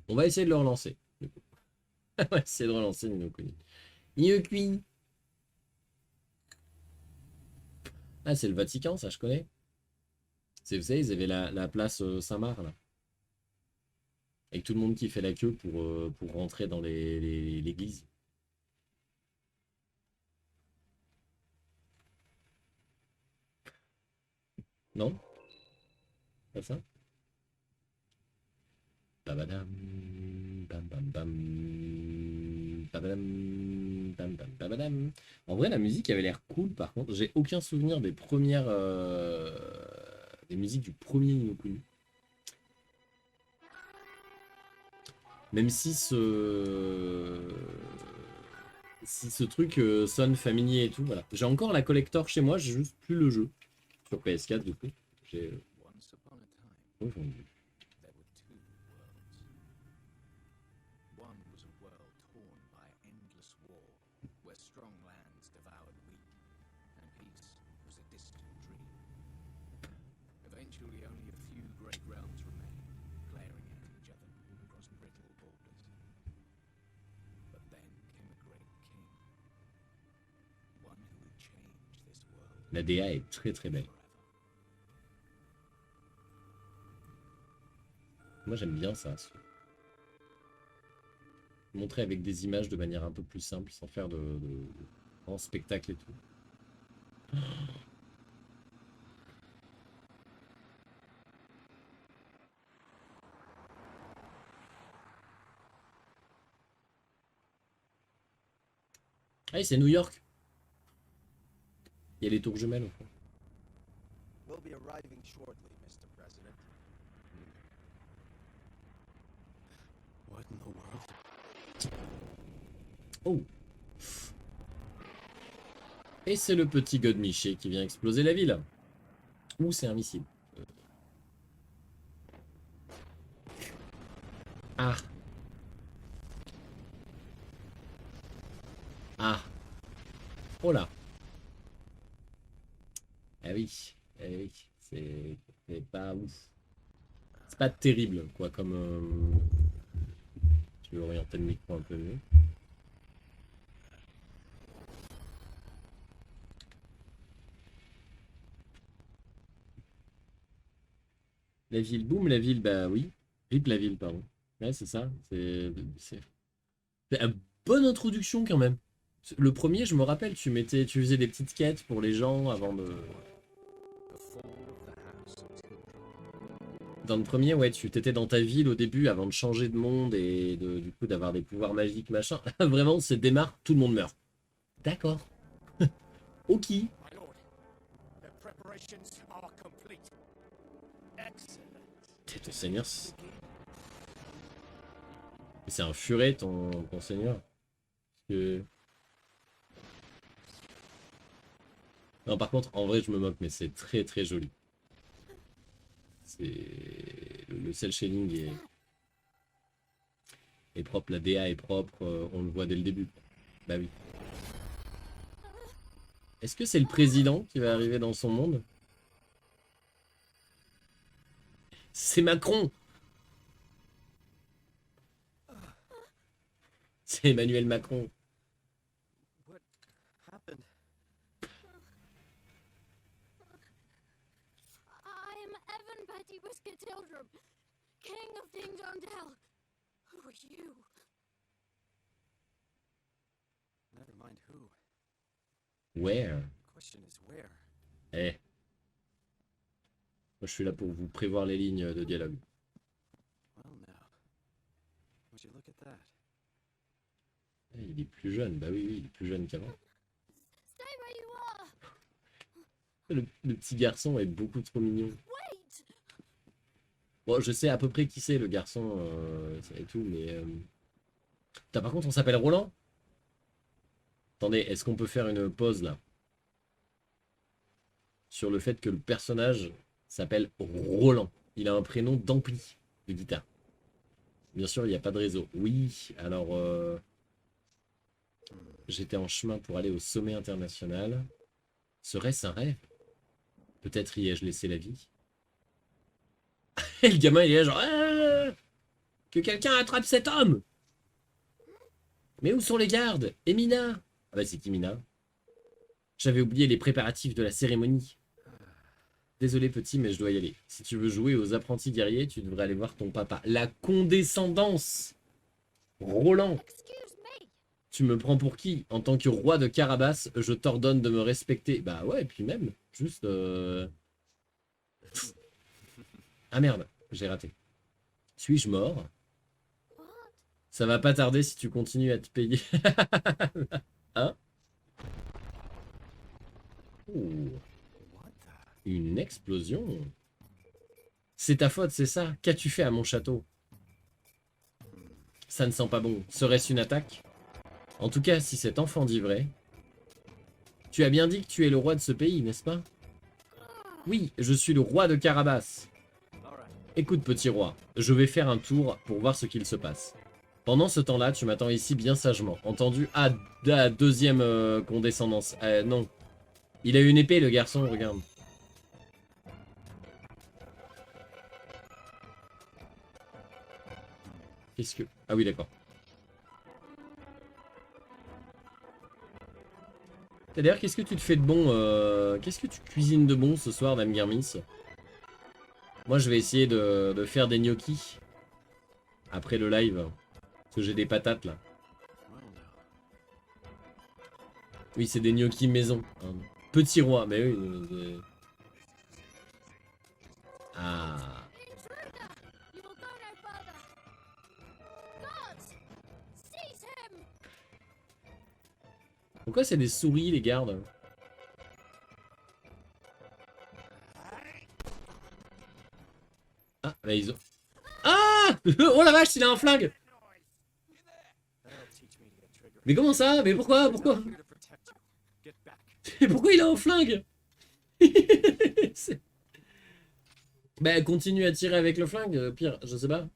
On va essayer de le relancer. Du coup. On va essayer de relancer Ni no Kuni. Ni no Kuni. Ah, c'est le Vatican, ça je connais. Vous savez, ils avaient la place Saint-Marc, là. Avec tout le monde qui fait la queue pour rentrer dans l'église. Non? Pas ça? Babadam, bam bam bam, babadam, bam bam babadam. En vrai, la musique avait l'air cool, par contre. J'ai aucun souvenir des premières... des musiques du premier Ni no Kuni. Même si ce truc sonne familier et tout, voilà. J'ai encore la collector chez moi, j'ai juste plus le jeu. Sur PS4, du coup. J'ai revendu. La DA est très très belle. Moi j'aime bien ça. Montrer avec des images de manière un peu plus simple, sans faire de grands spectacles et tout. Ah, c'est New York. Il y a les tours jumelles au fond. We'll be arriving shortly, Mr. President. What in the world? Oh. Et c'est le petit Godmiché qui vient exploser la ville. Ou c'est un missile. Ah. Ah. Oh là. Ah oui. Ah oui. C'est pas ouf. C'est pas terrible, quoi, comme... Je vais orienter le micro un peu mieux. La ville, boum, la ville, bah oui. Rip la ville, pardon. Ouais, c'est ça. C'est une bonne introduction quand même. Le premier, je me rappelle, tu faisais des petites quêtes pour les gens avant de... Dans le premier, ouais, tu t'étais dans ta ville au début avant de changer de monde et du coup d'avoir des pouvoirs magiques, machin. Vraiment, c'est démarre, tout le monde meurt. D'accord. Ok. T'es ton seigneur. C'est un furet, ton seigneur. Parce que... Non, par contre, en vrai, je me moque, mais c'est très très joli. Le cel shading est propre, la DA est propre, on le voit dès le début. Bah oui. Est-ce que c'est le président qui va arriver dans son monde? C'est Macron! C'est Emmanuel Macron. What happened? I am Evan Betty Biscuit Tildrum, King of Ding Dong Dell. Who are you? Never mind who. Where? The question is where. Eh. Moi, je suis là pour vous prévoir les lignes de dialogue. Well now, would you look at that? Eh, il est plus jeune, bah oui, oui, il est plus jeune qu'avant. Stay where you are. Le petit garçon est beaucoup trop mignon. Wait. Bon, je sais à peu près qui c'est le garçon et tout, mais... Putain, par contre, on s'appelle Roland? Attendez, est-ce qu'on peut faire une pause là? Sur le fait que le personnage s'appelle Roland. Il a un prénom d'ampli de guitare. Bien sûr, il n'y a pas de réseau. Oui, alors... J'étais en chemin pour aller au sommet international. Serait-ce un rêve? Peut-être y ai-je laissé la vie. Et le gamin, il est là genre... Ah Que quelqu'un attrape cet homme! Mais où sont les gardes? Et Mina? Ah bah c'est qui Mina? J'avais oublié les préparatifs de la cérémonie. Désolé petit, mais je dois y aller. Si tu veux jouer aux apprentis guerriers, tu devrais aller voir ton papa. La condescendance! Roland! Excuse me. Tu me prends pour qui? En tant que roi de Carabas, je t'ordonne de me respecter. Bah ouais, et puis même, juste... Ah merde, j'ai raté. Suis-je mort? What? Ça va pas tarder si tu continues à te payer. Hein? Oh, What the? une explosion. C'est ta faute, c'est ça? Qu'as-tu fait à mon château? Ça ne sent pas bon. Serait-ce une attaque? En tout cas, si cet enfant dit vrai... Tu as bien dit que tu es le roi de ce pays, n'est-ce pas? Oui, je suis le roi de Carabas. Alright. Écoute, petit roi, je vais faire un tour pour voir ce qu'il se passe. Pendant ce temps-là, tu m'attends ici bien sagement. Entendu? Ah, la deuxième condescendance. Non. Il a une épée, le garçon, regarde. Qu'est-ce que... Ah oui, d'accord. D'ailleurs, qu'est-ce que tu te fais de bon qu'est-ce que tu cuisines de bon ce soir, Dame Guermis? Moi, je vais essayer de faire des gnocchis. Après le live. Parce que j'ai des patates, là. Well now. Oui, c'est des gnocchis maison. Hein. Petit roi, mais oui. Ah. Intruder! You will go no further. Guards! Seize him! Pourquoi c'est des souris, les gardes? Ah, là, ils ont... Ah! Oh la vache, il a un flingue! That'll teach me to get trigger. Mais comment ça? Mais pourquoi? Pourquoi? I'm here to protect you. Get back. Mais pourquoi il a un flingue? C'est- Bah, continue à tirer avec le flingue, pire, je sais pas.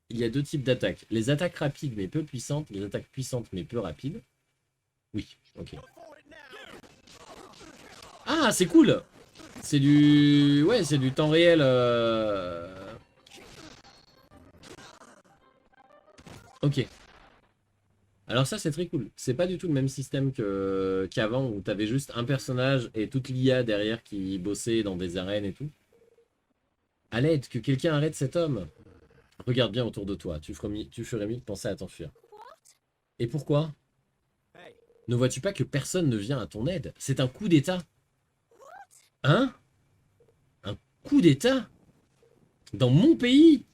Il y a deux types d'attaques. Les attaques rapides mais peu puissantes, les attaques puissantes mais peu rapides. Oui, ok. Ah, c'est cool! C'est du... Ouais, c'est du temps réel. Ok. Alors ça, c'est très cool. C'est pas du tout le même système qu'avant où t'avais juste un personnage et toute l'IA derrière qui bossait dans des arènes et tout. À l'aide, que quelqu'un arrête cet homme. Regarde bien autour de toi. Tu ferais mieux de penser à t'enfuir. What? Et pourquoi? Hey. Ne vois-tu pas que personne ne vient à ton aide? C'est un coup d'état. Hein? Un coup d'état? Dans mon pays?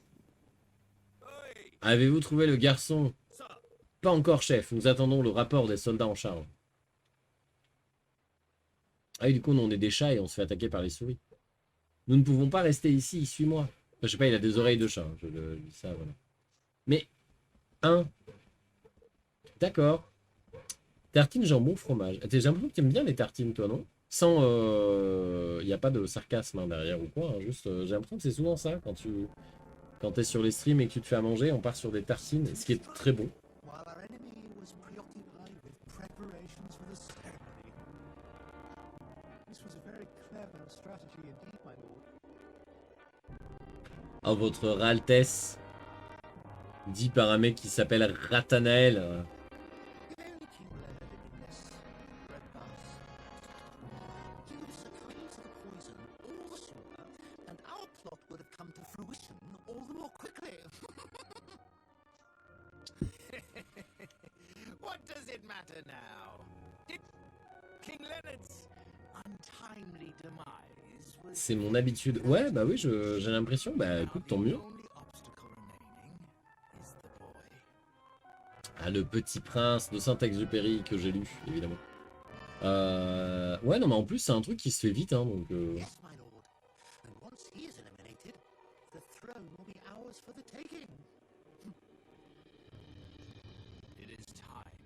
Hey. Avez-vous trouvé le garçon? Ça. Pas encore, chef. Nous attendons le rapport des soldats en charge. Ah oui, du coup, on est des chats et on se fait attaquer par les souris. Nous ne pouvons pas rester ici. Suis-moi. Enfin, je sais pas, il a des oreilles de chat. Je le dis ça, voilà. Mais, un. D'accord. Tartine, jambon, fromage. J'ai l'impression que tu aimes bien les tartines, toi, non? Sans... Il n'y a pas de sarcasme hein, derrière ou quoi. Hein, juste, j'ai l'impression que c'est souvent ça. Quand t'es sur les streams et que tu te fais à manger, on part sur des tartines. Ce qui est très bon. While our enemy was preoccupied with preparations for the ceremony. This was a very clever strategy indeed, my lord. Oh, votre Raltesse. Dit par un mec qui s'appelle Ratanael. If only King Leonard had been less robust, he would have succumbed to the poison all the sooner, and our plot would have come to fruition all the more quickly. What does it matter now? King Leonard's untimely demise was... C'est mon habitude. Ouais, bah oui, j'ai l'impression. Bah écoute, tant mieux. The only obstacle remaining is the boy. Ah, le petit prince de Saint-Exupéry que j'ai lu, évidemment. Ouais, non, mais en plus, c'est un truc qui se fait vite, hein, donc... Yes, my lord. And once he is eliminated, the throne will be ours for the taking. It is time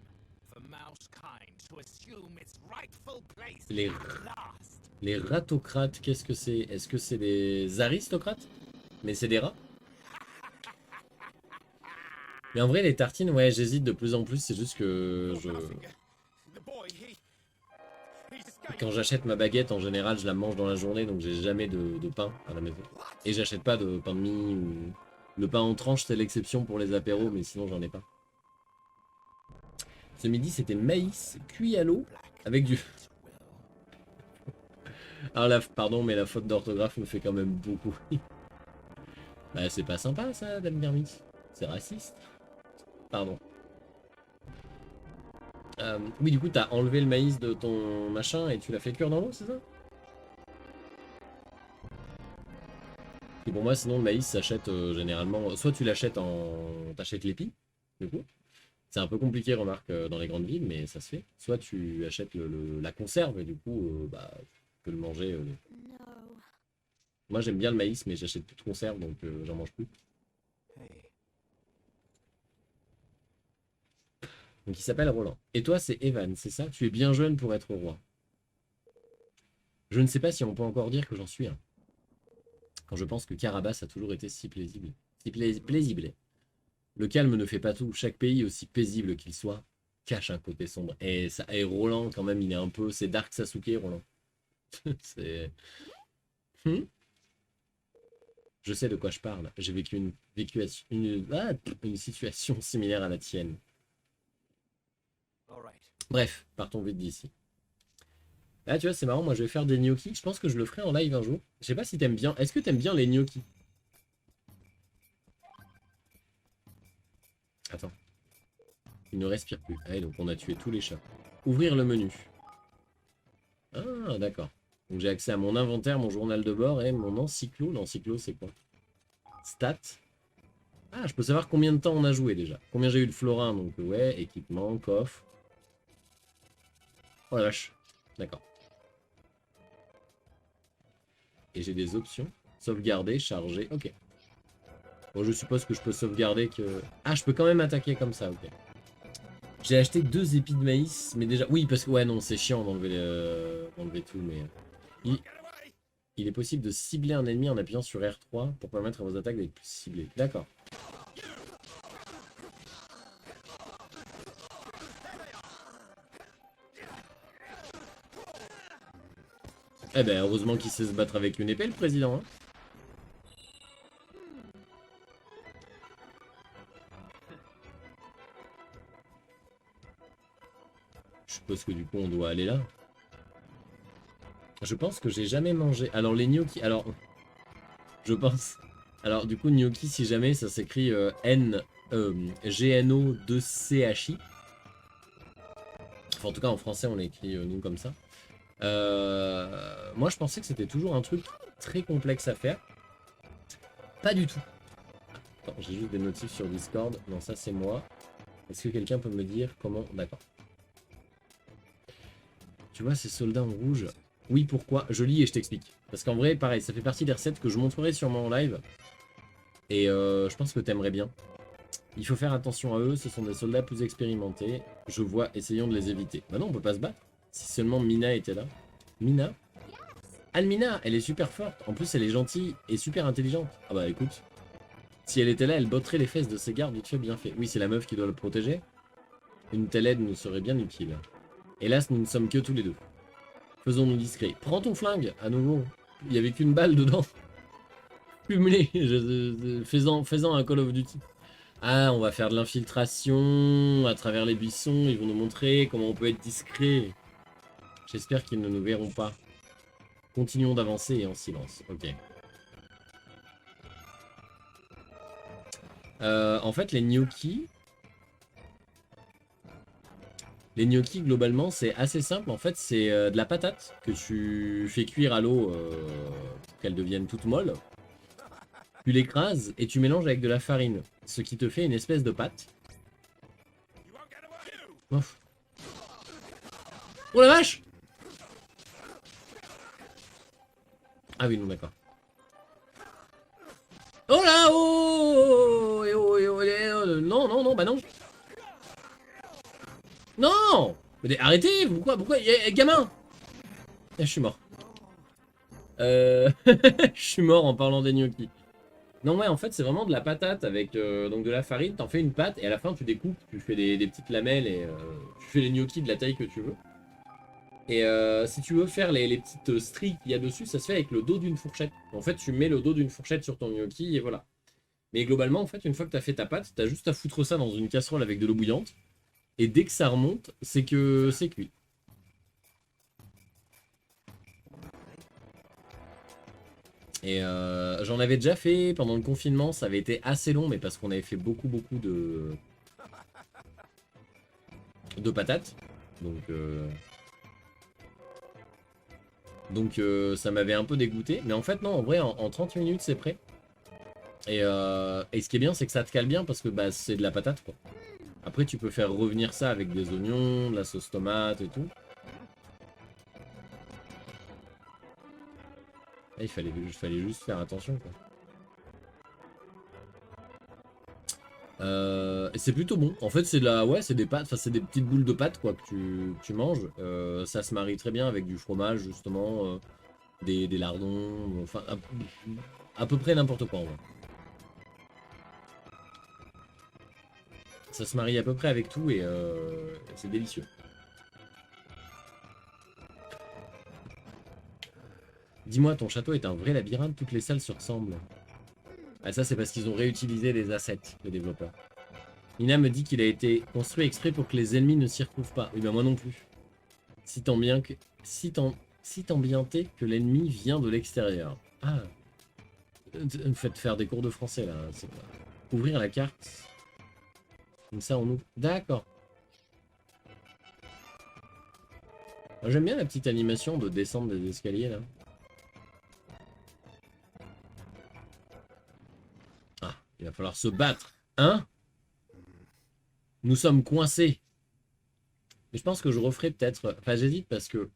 for Mousekind to assume its rightful place Les- at last. Les ratocrates, qu'est-ce que c'est? Est-ce que c'est des aristocrates? Mais c'est des rats? Mais en vrai, les tartines, ouais, j'hésite de plus en plus, c'est juste que The boy, he's escaped. quand j'achète ma baguette, en général, je la mange dans la journée, donc j'ai jamais de pain à la maison. Et j'achète pas de pain de mie ou... Le pain en tranche, c'est l'exception pour les apéros, mais sinon, j'en ai pas. Ce midi, c'était maïs cuit à l'eau avec du... Alors là, pardon, mais la faute d'orthographe me fait quand même beaucoup. Bah, c'est pas sympa, ça, Dame Garmis. C'est raciste. Pardon. Oui, du coup, t'as enlevé le maïs de ton machin et tu l'as fait cuire dans l'eau, c'est ça? Et pour moi, sinon, le maïs s'achète généralement... Soit tu l'achètes en... T'achètes l'épi, du coup. C'est un peu compliqué, remarque, dans les grandes villes, mais ça se fait. Soit tu achètes la conserve et du coup, bah, tu peux le manger. No. Moi, j'aime bien le maïs, mais j'achète plus de conserve, donc j'en mange plus. Hey. Donc il s'appelle Roland. Et toi, c'est Evan, c'est ça? Tu es bien jeune pour être roi. Je ne sais pas si on peut encore dire que j'en suis un. Quand je pense que Carabas a toujours été si plaisible. Si plaisible. Le calme ne fait pas tout. Chaque pays, aussi paisible qu'il soit, cache un côté sombre. Et Roland, quand même, il est un peu... C'est Dark Sasuke, Roland. C'est... Je sais de quoi je parle. J'ai vécu une situation similaire à la tienne. All right. Bref, partons vite d'ici. Là, tu vois, c'est marrant. Moi, je vais faire des gnocchis. Je pense que je le ferai en live un jour. Je sais pas si t'aimes bien. Est-ce que t'aimes bien les gnocchis? Attends. Il ne respire plus. Ah, donc on a tué tous les chats. Ouvrir le menu. Ah, d'accord. Donc j'ai accès à mon inventaire, mon journal de bord et mon encyclo. L'encyclo, c'est quoi? Stats. Ah, je peux savoir combien de temps on a joué déjà. Combien j'ai eu de florin, donc ouais, équipement, coffre. Oh la vache. D'accord. Et j'ai des options. Sauvegarder, charger, ok. Bon, je suppose que je peux sauvegarder que... Ah, je peux quand même attaquer comme ça, ok. J'ai acheté 2 épis de maïs, mais déjà... Oui, parce que... Ouais, non, c'est chiant d'enlever tout, mais... Il est possible de cibler un ennemi en appuyant sur R3 pour permettre à vos attaques d'être plus ciblées. D'accord. Eh ben, heureusement qu'il sait se battre avec une épée, le président, hein. Je suppose que du coup, on doit aller là. Je pense que j'ai jamais mangé... Alors, les gnocchis... Alors, je pense... Alors, du coup, gnocchi, si jamais, ça s'écrit GNO2CHI. Enfin, en tout cas, en français, on l'écrit, nous, comme ça. Moi, je pensais que c'était toujours un truc très complexe à faire. Pas du tout. Attends, j'ai juste des notifs sur Discord. Non, ça, c'est moi. Est-ce que quelqu'un peut me dire comment... D'accord. Tu vois, ces soldats en rouge... Oui, pourquoi? Je lis et je t'explique. Parce qu'en vrai, pareil, ça fait partie des recettes que je montrerai sûrement en live. Et je pense que t'aimerais bien. Il faut faire attention à eux, ce sont des soldats plus expérimentés. Je vois, essayons de les éviter. Bah non, on peut pas se battre. Si seulement Mina était là. Mina? Almina, elle est super forte. En plus, elle est gentille et super intelligente. Ah bah écoute. Si elle était là, elle botterait les fesses de ses gardes vite fait, bien fait. Oui, c'est la meuf qui doit le protéger. Une telle aide nous serait bien utile. Hélas, nous ne sommes que tous les deux. Faisons-nous discrets. Prends ton flingue, à nouveau. Il n'y avait qu'une balle dedans. Fume-les. Faisant un Call of Duty. Ah, on va faire de l'infiltration à travers les buissons. Ils vont nous montrer comment on peut être discret. J'espère qu'ils ne nous verront pas. Continuons d'avancer en silence. Ok. En fait, les gnocchis... Les gnocchis, globalement, c'est assez simple. En fait, c'est de la patate que tu fais cuire à l'eau pour qu'elle devienne toute molle. Tu l'écrases et tu mélanges avec de la farine, ce qui te fait une espèce de pâte. Oh, oh la vache! Ah oui, non, d'accord. Oh là! Oh! Non, non, non, bah non! Non! Mais arrêtez! Pourquoi? Gamin! Ah, je suis mort. Je suis mort en parlant des gnocchis. Non, ouais, en fait, c'est vraiment de la patate avec donc de la farine. T'en fais une pâte et à la fin, tu découpes, tu fais des petites lamelles et tu fais les gnocchis de la taille que tu veux. Et si tu veux faire les petites stries qu'il y a dessus, ça se fait avec le dos d'une fourchette. En fait, tu mets le dos d'une fourchette sur ton gnocchi et voilà. Mais globalement, en fait, une fois que t'as fait ta pâte, t'as juste à foutre ça dans une casserole avec de l'eau bouillante. Et dès que ça remonte, c'est que c'est cuit. Et j'en avais déjà fait pendant le confinement, ça avait été assez long, mais parce qu'on avait fait beaucoup de patates. Donc ça m'avait un peu dégoûté. Mais en fait, non, en vrai, en 30 minutes, c'est prêt. Et ce qui est bien, c'est que ça te cale bien parce que bah, c'est de la patate, quoi. Après, tu peux faire revenir ça avec des oignons, de la sauce tomate et tout. Ah, il fallait juste faire attention, quoi. Et c'est plutôt bon. En fait, c'est de la, ouais, c'est des pâtes, enfin, c'est des petites boules de pâtes, quoi, que tu manges. Ça se marie très bien avec du fromage, justement, des lardons, enfin, à peu près n'importe quoi, en vrai. Ça se marie à peu près avec tout et c'est délicieux. Dis-moi, ton château est un vrai labyrinthe, toutes les salles se ressemblent. Ah, ça, c'est parce qu'ils ont réutilisé les assets, les développeurs. Nina me dit qu'il a été construit exprès pour que les ennemis ne s'y retrouvent pas. Oui, ben moi non plus. Si tant bien t'es que l'ennemi vient de l'extérieur. Ah. Faites faire des cours de français, là. C'est quoi? Ouvrir la carte. Comme ça, on ouvre. D'accord. J'aime bien la petite animation de descendre des escaliers, là. Ah, il va falloir se battre. Hein? Nous sommes coincés. Mais je pense que je referai peut-être... Enfin, j'hésite parce que...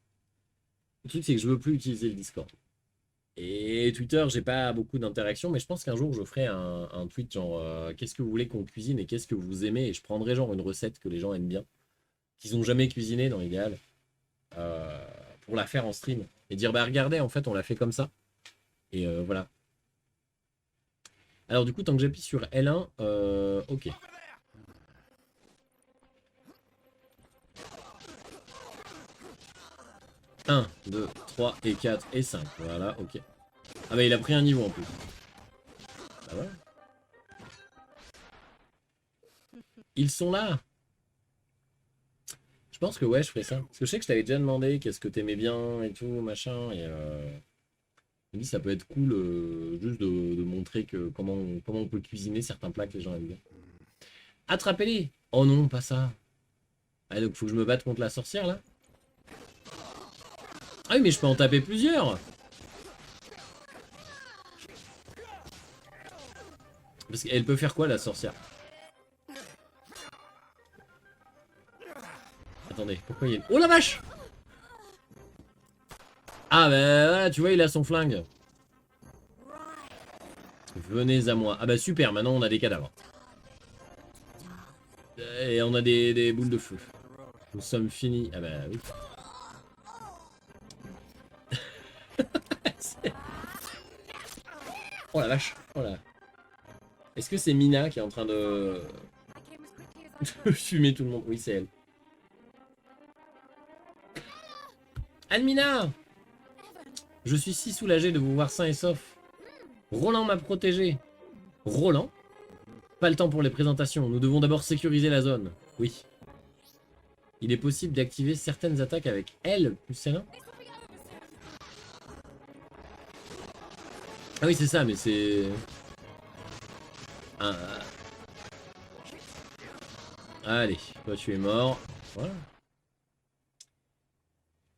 Le truc, c'est que je veux plus utiliser le Discord. Et Twitter, j'ai pas beaucoup d'interactions, mais je pense qu'un jour, je ferai un tweet genre qu'est-ce que vous voulez qu'on cuisine et qu'est-ce que vous aimez. Et je prendrai genre une recette que les gens aiment bien, qu'ils ont jamais cuisiné dans l'idéal, pour la faire en stream. Et dire, bah regardez, en fait, on l'a fait comme ça. Et voilà. Alors du coup, tant que j'appuie sur L1, ok. 1, 2, 3 et 4 et 5. Voilà, ok. Ah bah il a pris un niveau en plus. Bah voilà. Ils sont là. Je pense que ouais, je ferai ça. Parce que je sais que je t'avais déjà demandé qu'est-ce que t'aimais bien et tout, machin. Et je me dis ça peut être cool juste de montrer que comment on peut cuisiner certains plats que les gens aiment bien. Attrapez-les. Oh non, pas ça. Ah donc faut que je me batte contre la sorcière là. Ah oui mais je peux en taper plusieurs. Parce qu'elle peut faire quoi la sorcière? Attendez, pourquoi il y a... Oh la vache! Ah bah voilà, tu vois, il a son flingue. Venez à moi. Ah bah super, maintenant on a des cadavres. Et on a des boules de feu. Nous sommes finis. Ah bah oui. Oh la vache. Oh là. Est-ce que c'est Mina qui est en train de... de fumer tout le monde? Oui, c'est elle. Almina! Je suis si soulagé de vous voir sain et sauf. Roland m'a protégé. Roland? Pas le temps pour les présentations. Nous devons d'abord sécuriser la zone. Oui. Il est possible d'activer certaines attaques avec L plus L1. Ah oui, c'est ça, mais c'est... Allez, toi tu es mort. Voilà.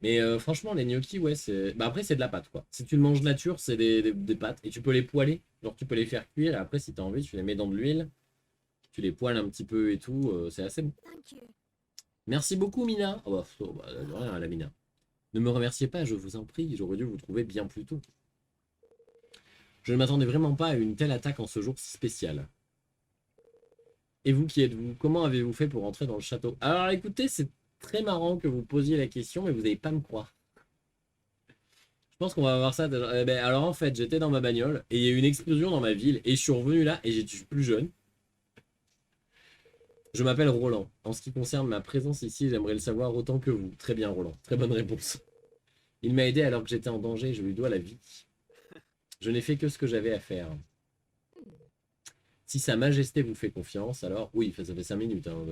Mais franchement, les gnocchis, ouais, c'est... Bah après, c'est de la pâte, quoi. Si tu le manges nature, c'est des pâtes. Et tu peux les poêler. Genre, tu peux les faire cuire. Et après, si t'as envie, tu les mets dans de l'huile. Tu les poêles un petit peu et tout. C'est assez bon. Merci beaucoup, Mina. Oh, bah, de rien, la Mina. Ne me remerciez pas, je vous en prie. J'aurais dû vous trouver bien plus tôt. Je ne m'attendais vraiment pas à une telle attaque en ce jour si spécial. Et vous, qui êtes-vous? Comment avez-vous fait pour entrer dans le château? Alors, écoutez, c'est très marrant que vous posiez la question, mais vous n'allez pas me croire. Je pense qu'on va voir ça. Alors en fait, j'étais dans ma bagnole et il y a eu une explosion dans ma ville et je suis revenu là et j'étais plus jeune. Je m'appelle Roland. En ce qui concerne ma présence ici, j'aimerais le savoir autant que vous. Très bien, Roland. Très bonne réponse. Il m'a aidé alors que j'étais en danger et je lui dois la vie. Je n'ai fait que ce que j'avais à faire. Si Sa Majesté vous fait confiance, alors oui, ça fait 5 minutes. Hein,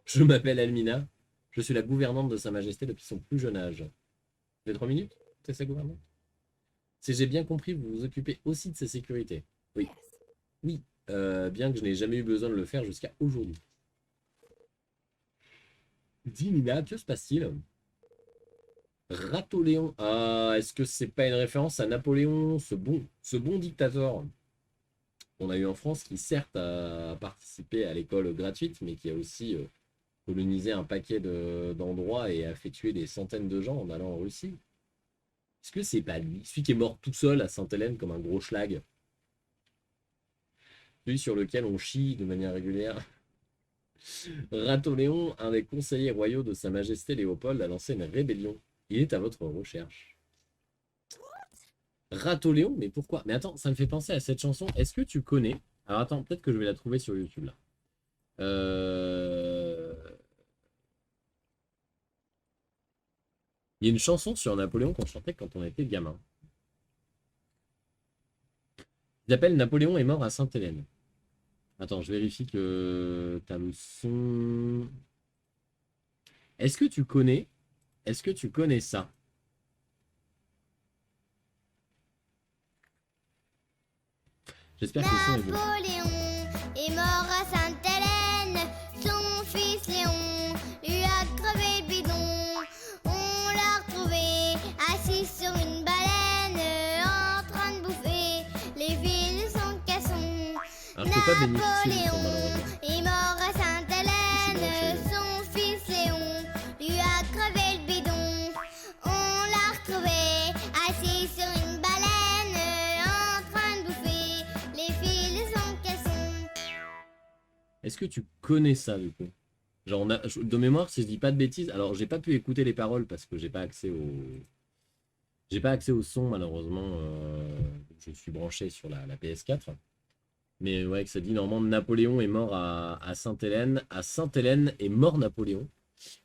je m'appelle Almina. Je suis la gouvernante de Sa Majesté depuis son plus jeune âge. Ça fait 3 minutes? C'est sa gouvernante? Si j'ai bien compris, vous vous occupez aussi de sa sécurité. Oui. Oui. Bien que je n'ai jamais eu besoin de le faire jusqu'à aujourd'hui. Dis Nina, que se passe-t-il? Ratoléon. Ah, est-ce que c'est pas une référence à Napoléon, ce bon dictateur qu'on a eu en France, qui certes a participé à l'école gratuite, mais qui a aussi colonisé un paquet d'endroits et a fait tuer des centaines de gens en allant en Russie? Est-ce que c'est pas lui, celui qui est mort tout seul à Sainte-Hélène comme un gros schlag? Celui sur lequel on chie de manière régulière. Ratoléon, un des conseillers royaux de Sa Majesté Léopold, a lancé une rébellion. Il est à votre recherche. Ratoléon, mais pourquoi? Mais attends, ça me fait penser à cette chanson. Est-ce que tu connais? Alors attends, peut-être que je vais la trouver sur YouTube là. Il y a une chanson sur Napoléon qu'on chantait quand on était gamin. Il s'appelle Napoléon est mort à Sainte-Hélène. Attends, je vérifie que t'as le son. Est-ce que tu connais ça? J'espère que le son est bon. Napoléon est mort à Sainte-Hélène. Son fils Léon lui a crevé le bidon. On l'a retrouvé assis sur une baleine en train de bouffer les fils de son casson. Alors, je peux pas bénéficier du son, Napoléon malheureusement. est mort à Je suis Sainte-Hélène. branché. Son fils Léon lui a crevé le bidon. On l'a retrouvé assis sur une baleine en train de bouffer les fils de son casson. Est-ce que tu connais ça du coup? Genre, de mémoire, si je dis pas de bêtises, alors j'ai pas pu écouter les paroles parce que j'ai pas accès au son malheureusement. Je suis branché sur la PS4. Mais ouais, que ça dit normalement Napoléon est mort à Sainte-Hélène. À Sainte-Hélène est mort Napoléon.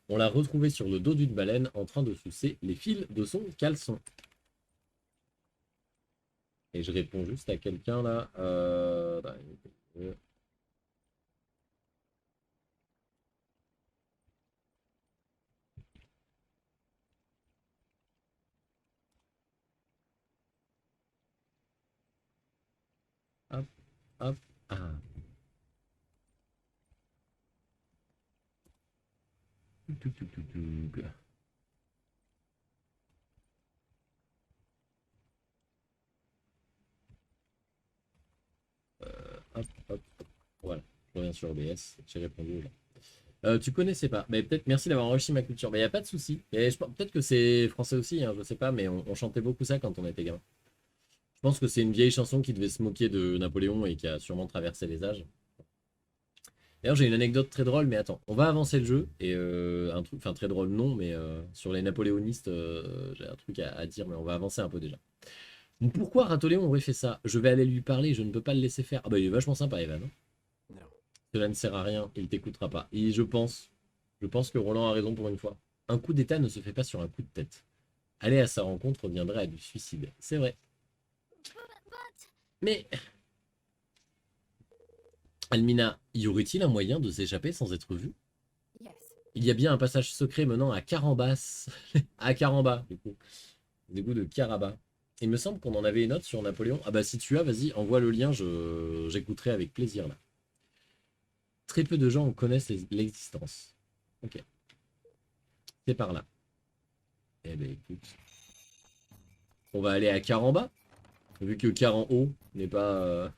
On l'a retrouvé sur le dos d'une baleine en train de sucer les fils de son caleçon. Et je réponds juste à quelqu'un là. Hop, hop. Ah. Tuk, tuk, tuk, tuk. Hop, hop. Voilà, je reviens sur OBS, j'ai répondu là. Tu connaissais pas, mais peut-être merci d'avoir enrichi ma culture. Mais y a pas de souci. Peut-être que c'est français aussi, hein, je sais pas, mais on chantait beaucoup ça quand on était gamin. Je pense que c'est une vieille chanson qui devait se moquer de Napoléon et qui a sûrement traversé les âges. D'ailleurs, j'ai une anecdote très drôle, mais attends, on va avancer le jeu et un truc, enfin très drôle non, mais sur les napoléonistes, j'ai un truc à dire, mais on va avancer un peu déjà. Donc pourquoi Ratoléon aurait fait ça? Je vais aller lui parler, je ne peux pas le laisser faire. Ah bah il est vachement sympa, Evan. Hein. Cela ne sert à rien, il t'écoutera pas. Et je pense que Roland a raison pour une fois. Un coup d'état ne se fait pas sur un coup de tête. Aller à sa rencontre reviendrait à du suicide. C'est vrai. Mais... Almina, y aurait-il un moyen de s'échapper sans être vu? Il y a bien un passage secret menant à Carambas. À Caramba, du coup. Du coup de Caraba. Il me semble qu'on en avait une autre sur Napoléon. Ah bah si tu as, vas-y, envoie le lien, j'écouterai avec plaisir là. Très peu de gens en connaissent l'existence. Ok. C'est par là. Eh ben écoute. On va aller à Caramba. Vu que Car en haut n'est pas...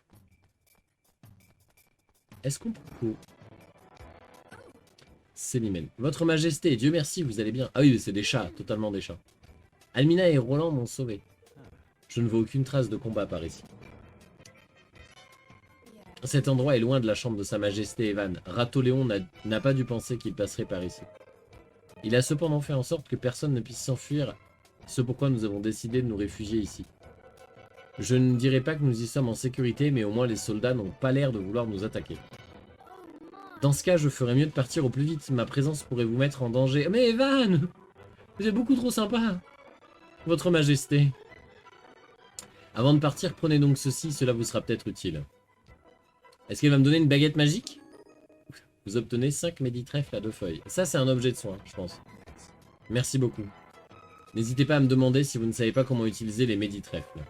Est-ce qu'on peut... Célimène. Votre Majesté, Dieu merci, vous allez bien. Ah oui, c'est des chats, totalement des chats. Almina et Roland m'ont sauvé. Je ne vois aucune trace de combat par ici. Cet endroit est loin de la chambre de Sa Majesté Evan. Ratoléon n'a pas dû penser qu'il passerait par ici. Il a cependant fait en sorte que personne ne puisse s'enfuir, ce pourquoi nous avons décidé de nous réfugier ici. Je ne dirais pas que nous y sommes en sécurité, mais au moins les soldats n'ont pas l'air de vouloir nous attaquer. Dans ce cas, je ferais mieux de partir au plus vite. Ma présence pourrait vous mettre en danger. Mais Evan, vous êtes beaucoup trop sympa. Votre Majesté. Avant de partir, prenez donc ceci, cela vous sera peut-être utile. Est-ce qu'elle va me donner une baguette magique? Vous obtenez 5 méditrèfles à 2 feuilles. Ça, c'est un objet de soin, je pense. Merci beaucoup. N'hésitez pas à me demander si vous ne savez pas comment utiliser les méditrèfles.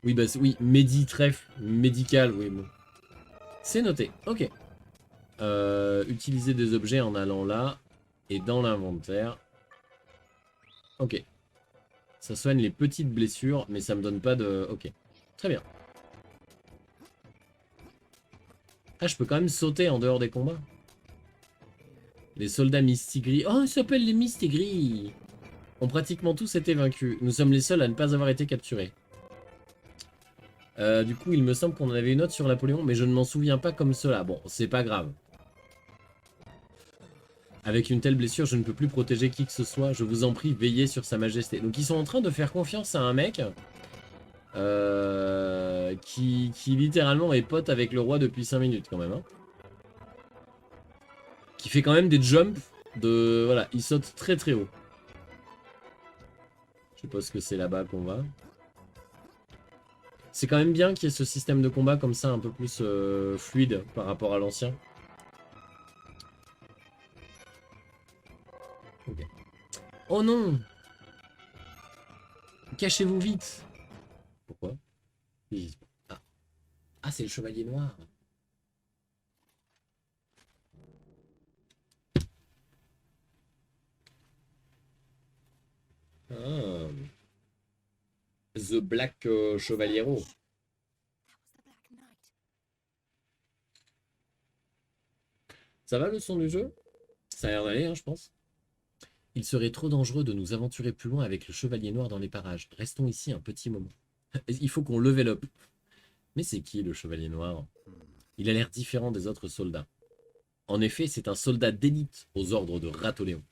Oui, bah oui, méditrèfle, médical, oui, bon. C'est noté, ok. Utiliser des objets en allant là et dans l'inventaire. Ok. Ça soigne les petites blessures, mais ça me donne pas de... Ok. Très bien. Ah, je peux quand même sauter en dehors des combats. Les soldats Mistigris. Oh, ils s'appellent les Mistigris. Ont pratiquement tous été vaincus. Nous sommes les seuls à ne pas avoir été capturés. Du coup, il me semble qu'on en avait une autre sur Napoléon, mais je ne m'en souviens pas comme cela. Bon, c'est pas grave. Avec une telle blessure, je ne peux plus protéger qui que ce soit. Je vous en prie, veillez sur sa majesté. Donc ils sont en train de faire confiance à un mec qui littéralement est pote avec le roi depuis 5 minutes quand même. Hein. Qui fait quand même des jumps de... Voilà, il saute très très haut. Je sais pas ce que c'est là-bas qu'on va. C'est quand même bien qu'il y ait ce système de combat comme ça un peu plus fluide par rapport à l'ancien. Okay. Oh non! Cachez-vous vite! Pourquoi? Ah, ah c'est le chevalier noir. Ah. The Black Chevaliero. Ça va le son du jeu? Ça a l'air d'aller, hein, je pense. Il serait trop dangereux de nous aventurer plus loin avec le chevalier noir dans les parages. Restons ici un petit moment. Il faut qu'on level up. Mais c'est qui le chevalier noir? Il a l'air différent des autres soldats. En effet, c'est un soldat d'élite aux ordres de Ratoléon.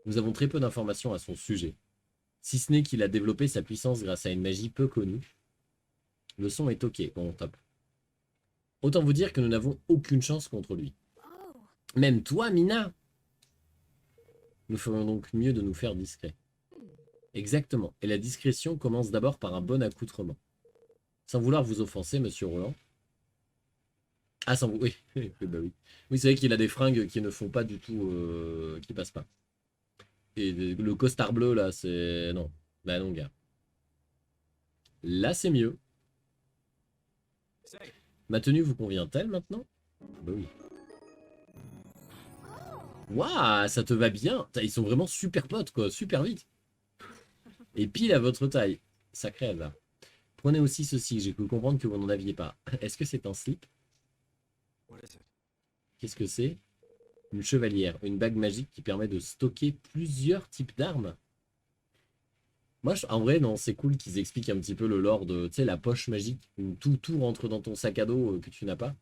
Nous avons très peu d'informations à son sujet. Si ce n'est qu'il a développé sa puissance grâce à une magie peu connue. Le son est ok, bon top. Autant vous dire que nous n'avons aucune chance contre lui. Même toi, Mina! Nous ferions donc mieux de nous faire discrets. Exactement. Et la discrétion commence d'abord par un bon accoutrement. Sans vouloir vous offenser, monsieur Roland. Ah, sans vous... Oui, bah oui. Oui, c'est vrai qu'il a des fringues qui ne font pas du tout... qui passent pas. Et le costard bleu, là, c'est... Non. Bah non, gars. Là, c'est mieux. Ma tenue vous convient-elle maintenant? Bah oui. Waouh, ça te va bien. Ils sont vraiment super potes, quoi. Super vite. Et pile à votre taille. Ça crève, là. Prenez aussi ceci. J'ai cru comprendre que vous n'en aviez pas. Est-ce que c'est un slip? Qu'est-ce que c'est? Une chevalière. Une bague magique qui permet de stocker plusieurs types d'armes. Moi, en vrai, non, c'est cool qu'ils expliquent un petit peu le lore de, tu sais, la poche magique où tout rentre dans ton sac à dos que tu n'as pas.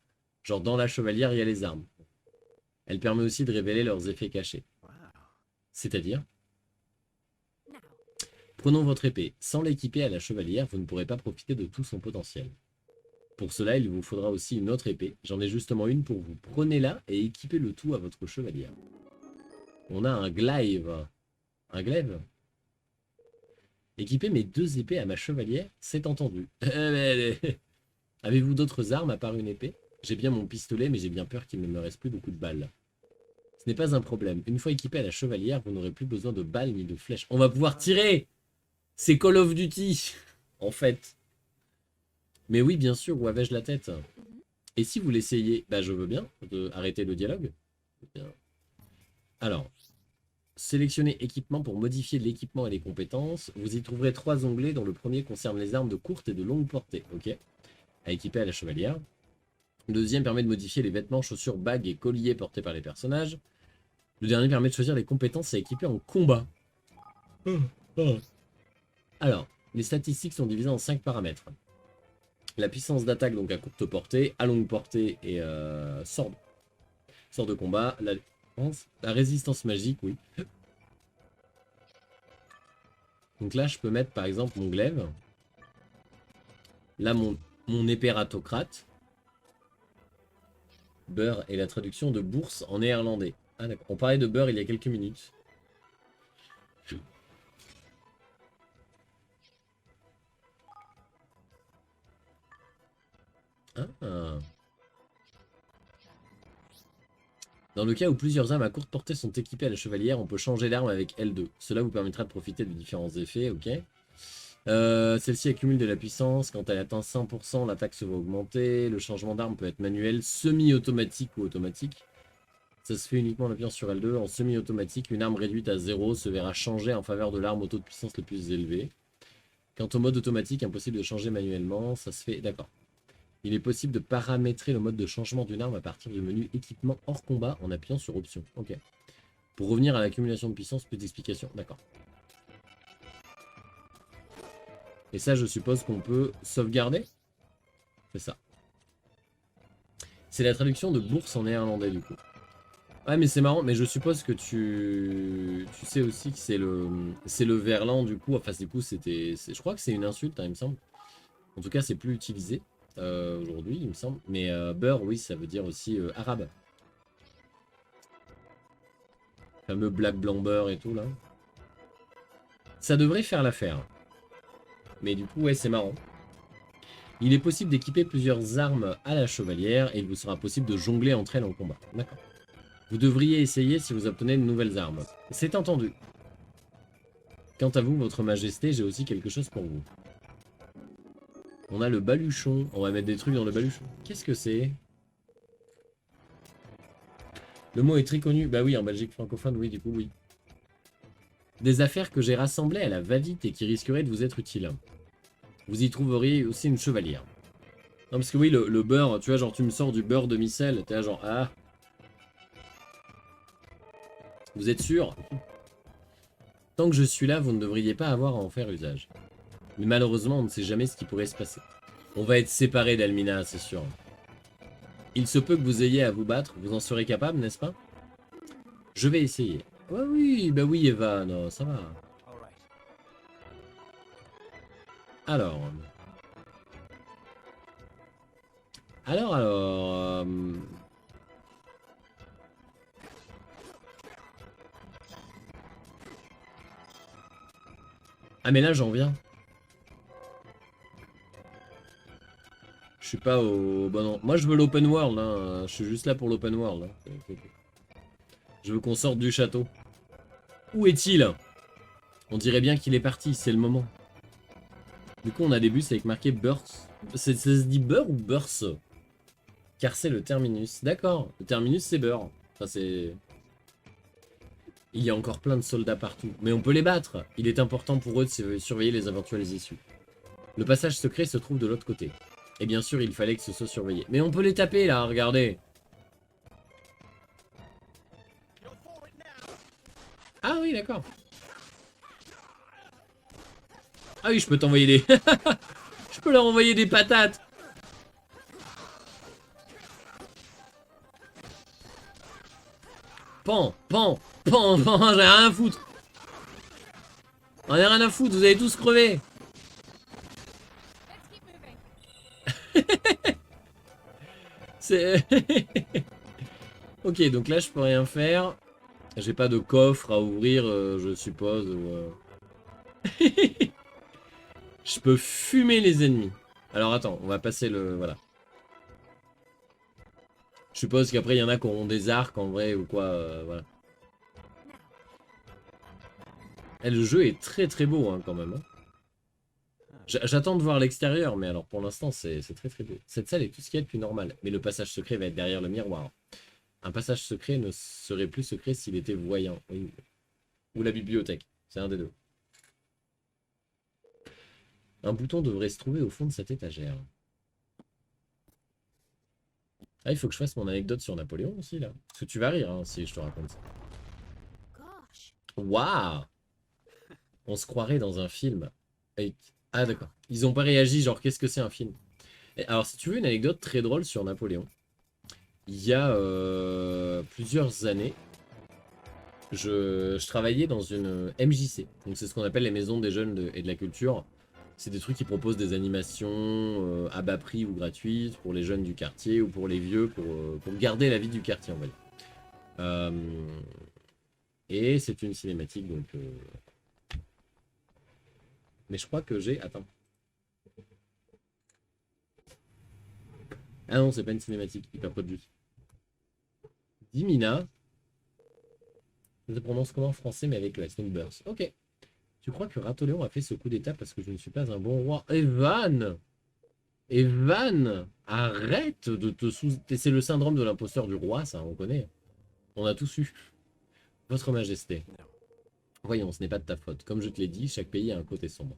Genre, dans la chevalière, il y a les armes. Elle permet aussi de révéler leurs effets cachés. C'est-à-dire, prenons votre épée. Sans l'équiper à la chevalière, vous ne pourrez pas profiter de tout son potentiel. Pour cela, il vous faudra aussi une autre épée. J'en ai justement une pour vous. Prenez-la et équipez le tout à votre chevalière. On a un glaive. Un glaive? Équiper mes 2 épées à ma chevalière, c'est entendu. Avez-vous d'autres armes à part une épée? J'ai bien mon pistolet, mais j'ai bien peur qu'il ne me reste plus beaucoup de balles. Ce n'est pas un problème. Une fois équipé à la chevalière, vous n'aurez plus besoin de balles ni de flèches. On va pouvoir tirer! C'est Call of Duty, en fait. Mais oui, bien sûr, où avais-je la tête? Et si vous l'essayez, bah je veux bien, arrêter le dialogue. Bien. Alors, sélectionnez équipement pour modifier l'équipement et les compétences. Vous y trouverez 3 onglets dont le premier concerne les armes de courte et de longue portée. Ok. À équiper à la chevalière. Le deuxième permet de modifier les vêtements, chaussures, bagues et colliers portés par les personnages. Le dernier permet de choisir les compétences à équiper en combat. Alors, les statistiques sont divisées en 5 paramètres. La puissance d'attaque, donc à courte portée, à longue portée et sort de combat. La résistance magique, oui. Donc là, je peux mettre par exemple mon glaive. Là, mon épératocrate. Beurre est la traduction de bourse en néerlandais. Ah d'accord, on parlait de beurre il y a quelques minutes. Ah. Dans le cas où plusieurs armes à courte portée sont équipées à la chevalière, on peut changer d'arme avec L2. Cela vous permettra de profiter de différents effets, ok. Celle-ci accumule de la puissance. Quand elle atteint 100%, l'attaque se va augmenter. Le changement d'arme peut être manuel, semi-automatique ou automatique. Ça se fait uniquement en appuyant sur L2. En semi-automatique, une arme réduite à 0 se verra changer en faveur de l'arme au taux de puissance le plus élevé. Quant au mode automatique, impossible de changer manuellement. Ça se fait... D'accord. Il est possible de paramétrer le mode de changement d'une arme à partir du menu équipement hors combat en appuyant sur option. Ok. Pour revenir à l'accumulation de puissance, plus d'explications. D'accord. Et ça, je suppose qu'on peut sauvegarder. C'est ça. C'est la traduction de bourse en néerlandais, du coup. Ouais, mais c'est marrant. Mais je suppose que tu sais aussi que c'est le verlan, du coup. Enfin, du coup, je crois que c'est une insulte, hein, il me semble. En tout cas, c'est plus utilisé aujourd'hui, il me semble. Mais beurre, oui, ça veut dire aussi arabe. Le fameux black blanc beurre et tout, là. Ça devrait faire l'affaire. Mais du coup, ouais, c'est marrant. Il est possible d'équiper plusieurs armes à la chevalière et il vous sera possible de jongler entre elles en combat. D'accord. Vous devriez essayer si vous obtenez de nouvelles armes. C'est entendu. Quant à vous, votre majesté, j'ai aussi quelque chose pour vous. On a le baluchon. On va mettre des trucs dans le baluchon. Qu'est-ce que c'est? Le mot est très connu. Bah oui, en Belgique francophone, oui, du coup, oui. Des affaires que j'ai rassemblées à la va-vite et qui risqueraient de vous être utiles. Vous y trouveriez aussi une chevalière. Non, parce que oui, le beurre, tu vois, genre tu me sors du beurre de micelle, t'es là genre, ah. Vous êtes sûr? Tant que je suis là, vous ne devriez pas avoir à en faire usage. Mais malheureusement, on ne sait jamais ce qui pourrait se passer. On va être séparés d'Almina, c'est sûr. Il se peut que vous ayez à vous battre, vous en serez capable, n'est-ce pas? Je vais essayer. Ouais, oui, bah oui, Eva, non, ça va. All right. Alors. Ah, mais là, j'en viens. Je suis pas au... Bon, non. Moi, je veux l'open world, hein. Je suis juste là pour l'open world. Hein. Je veux qu'on sorte du château. Où est-il? On dirait bien qu'il est parti, c'est le moment. Du coup, on a des bus avec marqué Burst. Ça se dit beurre ou burst? Car c'est le terminus. D'accord, le terminus c'est beurre. Enfin, c'est... Il y a encore plein de soldats partout. Mais on peut les battre. Il est important pour eux de surveiller les éventuelles issues. Le passage secret se trouve de l'autre côté. Et bien sûr, il fallait que ce soit surveillé. Mais on peut les taper là, regardez. Ah oui, d'accord. Ah oui, je peux t'envoyer des... Je peux leur envoyer des patates. Pan, pan, pan, pan, j'ai rien à foutre. On a rien à foutre, vous allez tous crever. C'est... Ok, donc là je peux rien faire. J'ai pas de coffre à ouvrir, je suppose. Je peux fumer les ennemis. Alors attends, on va passer le... Voilà. Je suppose qu'après il y en a qui auront des arcs en vrai ou quoi, voilà. Et le jeu est très très beau hein, quand même. Hein. J'attends de voir l'extérieur, mais alors pour l'instant c'est très très beau. Cette salle est tout ce qu'il y a de plus normal, mais le passage secret va être derrière le miroir. Un passage secret ne serait plus secret s'il était voyant. Oui. Ou la bibliothèque, c'est un des deux. Un bouton devrait se trouver au fond de cette étagère. Ah, il faut que je fasse mon anecdote sur Napoléon aussi, là. Parce que tu vas rire, hein, si je te raconte ça. Waouh! On se croirait dans un film. Ah, d'accord. Ils ont pas réagi, genre, qu'est-ce que c'est un film? Alors, si tu veux une anecdote très drôle sur Napoléon, il y a plusieurs années, je travaillais dans une MJC. Donc, c'est ce qu'on appelle les maisons des jeunes et de la culture. C'est des trucs qui proposent des animations à bas prix ou gratuites pour les jeunes du quartier ou pour les vieux, pour garder la vie du quartier, on va dire. Et c'est une cinématique, donc... Mais je crois que j'ai... Attends. Ah non, c'est pas une cinématique, il papote juste. Dimina. Ça se prononce comment en français, mais avec le S, donc Burst. Ok. Tu crois que Ratoléon a fait ce coup d'état parce que je ne suis pas un bon roi? Evan! Evan! Arrête de te sous... C'est le syndrome de l'imposteur du roi, ça, on connaît. On a tous eu. Votre Majesté. Voyons, ce n'est pas de ta faute. Comme je te l'ai dit, chaque pays a un côté sombre.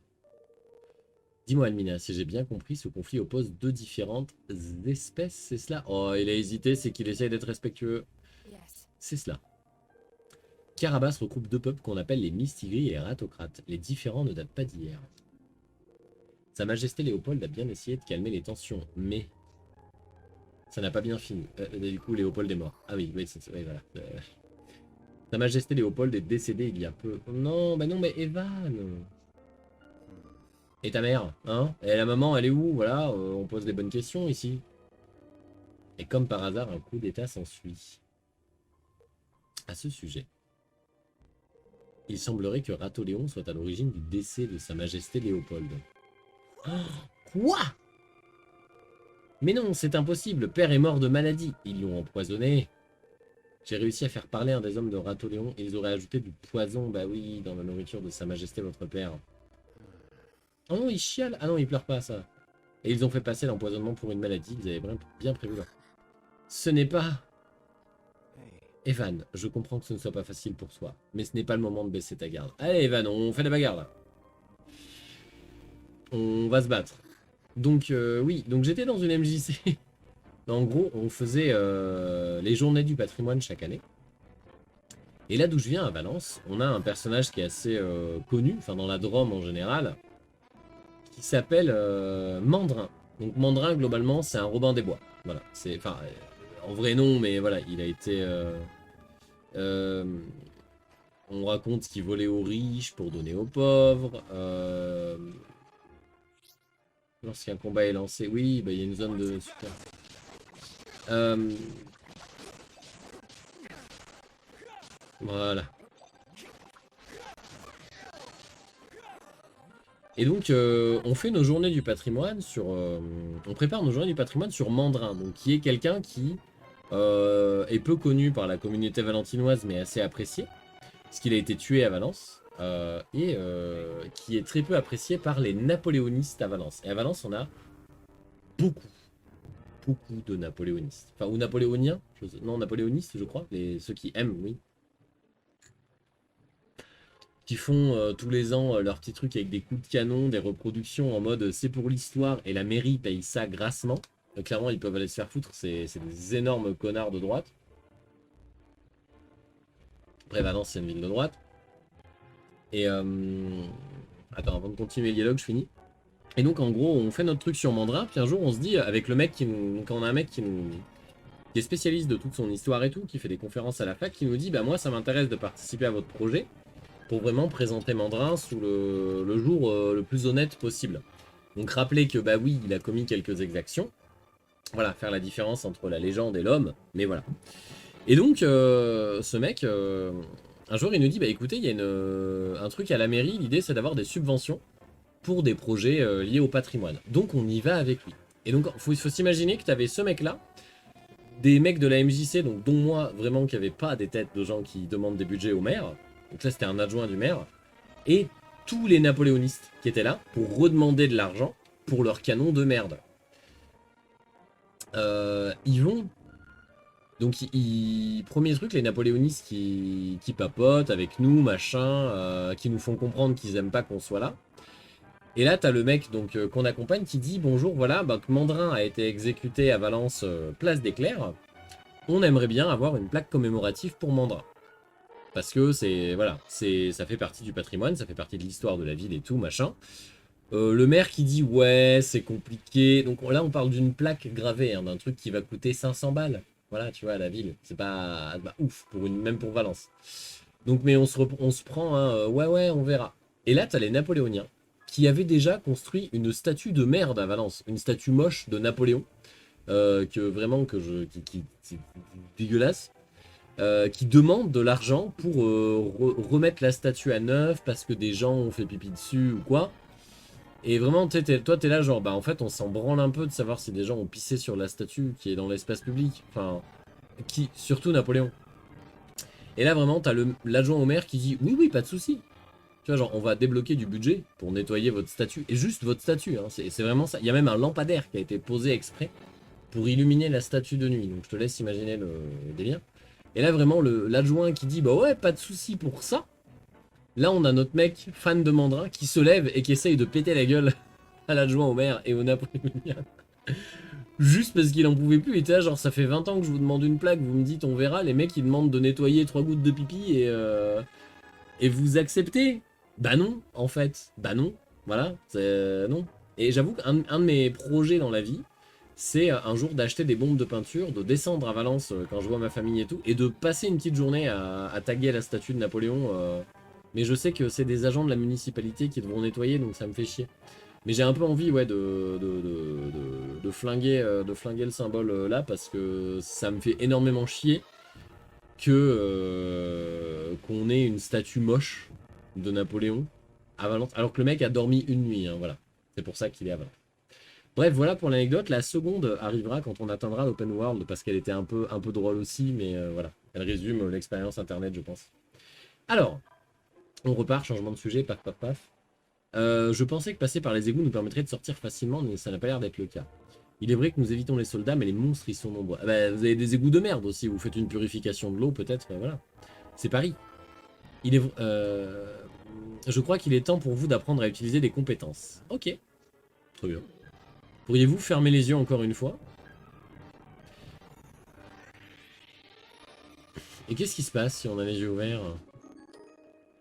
Dis-moi, Almina, si j'ai bien compris, ce conflit oppose deux différentes espèces, c'est cela? Oh, il a hésité, c'est qu'il essaye d'être respectueux. Yes. C'est cela. Carabas regroupe deux peuples qu'on appelle les Mistigris et les Ratocrates. Les différends ne datent pas d'hier. Sa Majesté Léopold a bien essayé de calmer les tensions, mais ça n'a pas bien fini. Du coup, Léopold est mort. Ah oui, oui, oui voilà. Sa Majesté Léopold est décédée il y a peu. Non, bah non, mais Evan. Et ta mère, hein? Et la maman, elle est où? Voilà, on pose des bonnes questions ici. Et comme par hasard, un coup d'état s'ensuit. À ce sujet, il semblerait que Ratoléon soit à l'origine du décès de Sa Majesté Léopold. Oh, quoi? Mais non, c'est impossible, le père est mort de maladie. Ils l'ont empoisonné. J'ai réussi à faire parler un des hommes de Ratoléon et ils auraient ajouté du poison, bah oui, dans la nourriture de Sa Majesté votre père. Oh non, il chiale. Ah non, il pleure pas, ça. Et ils ont fait passer l'empoisonnement pour une maladie, ils avaient bien prévu. Ce n'est pas... Evan, je comprends que ce ne soit pas facile pour toi, mais ce n'est pas le moment de baisser ta garde. Allez, Evan, on fait la bagarre, là. On va se battre. Donc, oui, donc j'étais dans une MJC. En gros, on faisait les journées du patrimoine chaque année. Et là d'où je viens, à Valence, on a un personnage qui est assez connu, enfin dans la Drôme en général, qui s'appelle Mandrin. Donc Mandrin, globalement, c'est un Robin des Bois. Voilà, c'est, enfin, en vrai non, mais voilà, il a été... on raconte qu'il volait aux riches pour donner aux pauvres. Lorsqu'un combat est lancé, oui, bah, il y a une zone de super. Voilà. Et donc, on fait nos journées du patrimoine sur... on prépare nos journées du patrimoine sur Mandrin, donc qui est quelqu'un qui est peu connu par la communauté valentinoise, mais assez apprécié, parce qu'il a été tué à Valence, et qui est très peu apprécié par les napoléonistes à Valence. Et à Valence, on a beaucoup de napoléonistes. Enfin, ou napoléoniens, non, napoléonistes, je crois, ceux qui aiment, oui. Qui font tous les ans leur petit truc avec des coups de canon, des reproductions en mode c'est pour l'histoire et la mairie paye ça grassement. Clairement, ils peuvent aller se faire foutre, c'est des énormes connards de droite. Après, Valence, c'est une ville de droite. Et attends, avant de continuer le dialogue, je finis. Et donc, en gros, on fait notre truc sur Mandrin, puis un jour, on se dit, avec le mec qui nous... Quand on a un mec qui est spécialiste de toute son histoire et tout, qui fait des conférences à la fac, qui nous dit, bah moi, ça m'intéresse de participer à votre projet, pour vraiment présenter Mandrin sous le jour le plus honnête possible. Donc rappeler que bah oui, il a commis quelques exactions. Voilà, faire la différence entre la légende et l'homme, mais voilà. Et donc ce mec, un jour il nous dit, bah écoutez, il y a un truc à la mairie, l'idée c'est d'avoir des subventions pour des projets liés au patrimoine. Donc on y va avec lui. Et donc il faut s'imaginer que tu avais ce mec là, des mecs de la MJC, donc dont moi, vraiment qui n'avaient pas des têtes de gens qui demandent des budgets au maire. Donc là, c'était un adjoint du maire. Et tous les napoléonistes qui étaient là pour redemander de l'argent pour leur canon de merde. Ils vont... Donc, premier truc, les napoléonistes qui papotent avec nous, machin, qui nous font comprendre qu'ils aiment pas qu'on soit là. Et là, t'as le mec donc qu'on accompagne qui dit « Bonjour, voilà, bah, Mandrin a été exécuté à Valence, place des Clercs. On aimerait bien avoir une plaque commémorative pour Mandrin. » Parce que c'est voilà, ça fait partie du patrimoine, ça fait partie de l'histoire de la ville et tout, machin. Le maire qui dit ouais, c'est compliqué. Donc là, on parle d'une plaque gravée, hein, d'un truc qui va coûter 500 balles. Voilà, tu vois, à la ville. C'est pas ouf, même pour Valence. Donc, mais on se prend, hein, ouais, on verra. Et là, t'as les Napoléoniens qui avaient déjà construit une statue de merde à Valence. Une statue moche de Napoléon. Qui dégueulasse. Qui demandent de l'argent pour remettre la statue à neuf parce que des gens ont fait pipi dessus ou quoi. Et vraiment, toi, t'es là, genre, bah en fait, on s'en branle un peu de savoir si des gens ont pissé sur la statue qui est dans l'espace public. Enfin, qui, surtout Napoléon. Et là, vraiment, t'as l'adjoint au maire qui dit, oui, oui, pas de souci. Tu vois, genre, on va débloquer du budget pour nettoyer votre statue. Et juste votre statue, hein, c'est vraiment ça. Il y a même un lampadaire qui a été posé exprès pour illuminer la statue de nuit. Donc, je te laisse imaginer le délire. Et là, vraiment, l'adjoint qui dit, bah ouais, pas de souci pour ça. Là, on a notre mec, fan de Mandrin, qui se lève et qui essaye de péter la gueule à l'adjoint au maire et au Napoléonien. Juste parce qu'il en pouvait plus. Il était là, genre, ça fait 20 ans que je vous demande une plaque, vous me dites, on verra. Les mecs, ils demandent de nettoyer 3 gouttes de pipi et vous acceptez. Bah non, en fait. Bah non. Voilà, c'est non. Et j'avoue qu'un de mes projets dans la vie, c'est un jour d'acheter des bombes de peinture, de descendre à Valence quand je vois ma famille et tout, et de passer une petite journée à taguer la statue de Napoléon. Mais je sais que c'est des agents de la municipalité qui devront nettoyer, donc ça me fait chier. Mais j'ai un peu envie, ouais, de flinguer le symbole là, parce que ça me fait énormément chier que qu'on ait une statue moche de Napoléon à Valence, alors que le mec a dormi une nuit, hein, voilà. C'est pour ça qu'il est à Valence. Bref, voilà pour l'anecdote. La seconde arrivera quand on atteindra l'open world, parce qu'elle était un peu drôle aussi, mais voilà. Elle résume l'expérience internet, je pense. Alors, on repart, changement de sujet, paf paf paf. Je pensais que passer par les égouts nous permettrait de sortir facilement, mais ça n'a pas l'air d'être le cas. Il est vrai que nous évitons les soldats, mais les monstres, ils sont nombreux. Ah bah, vous avez des égouts de merde aussi, vous faites une purification de l'eau, peut-être, voilà. C'est Paris. Je crois qu'il est temps pour vous d'apprendre à utiliser des compétences. Ok. Très bien. Pourriez-vous fermer les yeux encore une fois? Et qu'est-ce qui se passe si on a les yeux ouverts?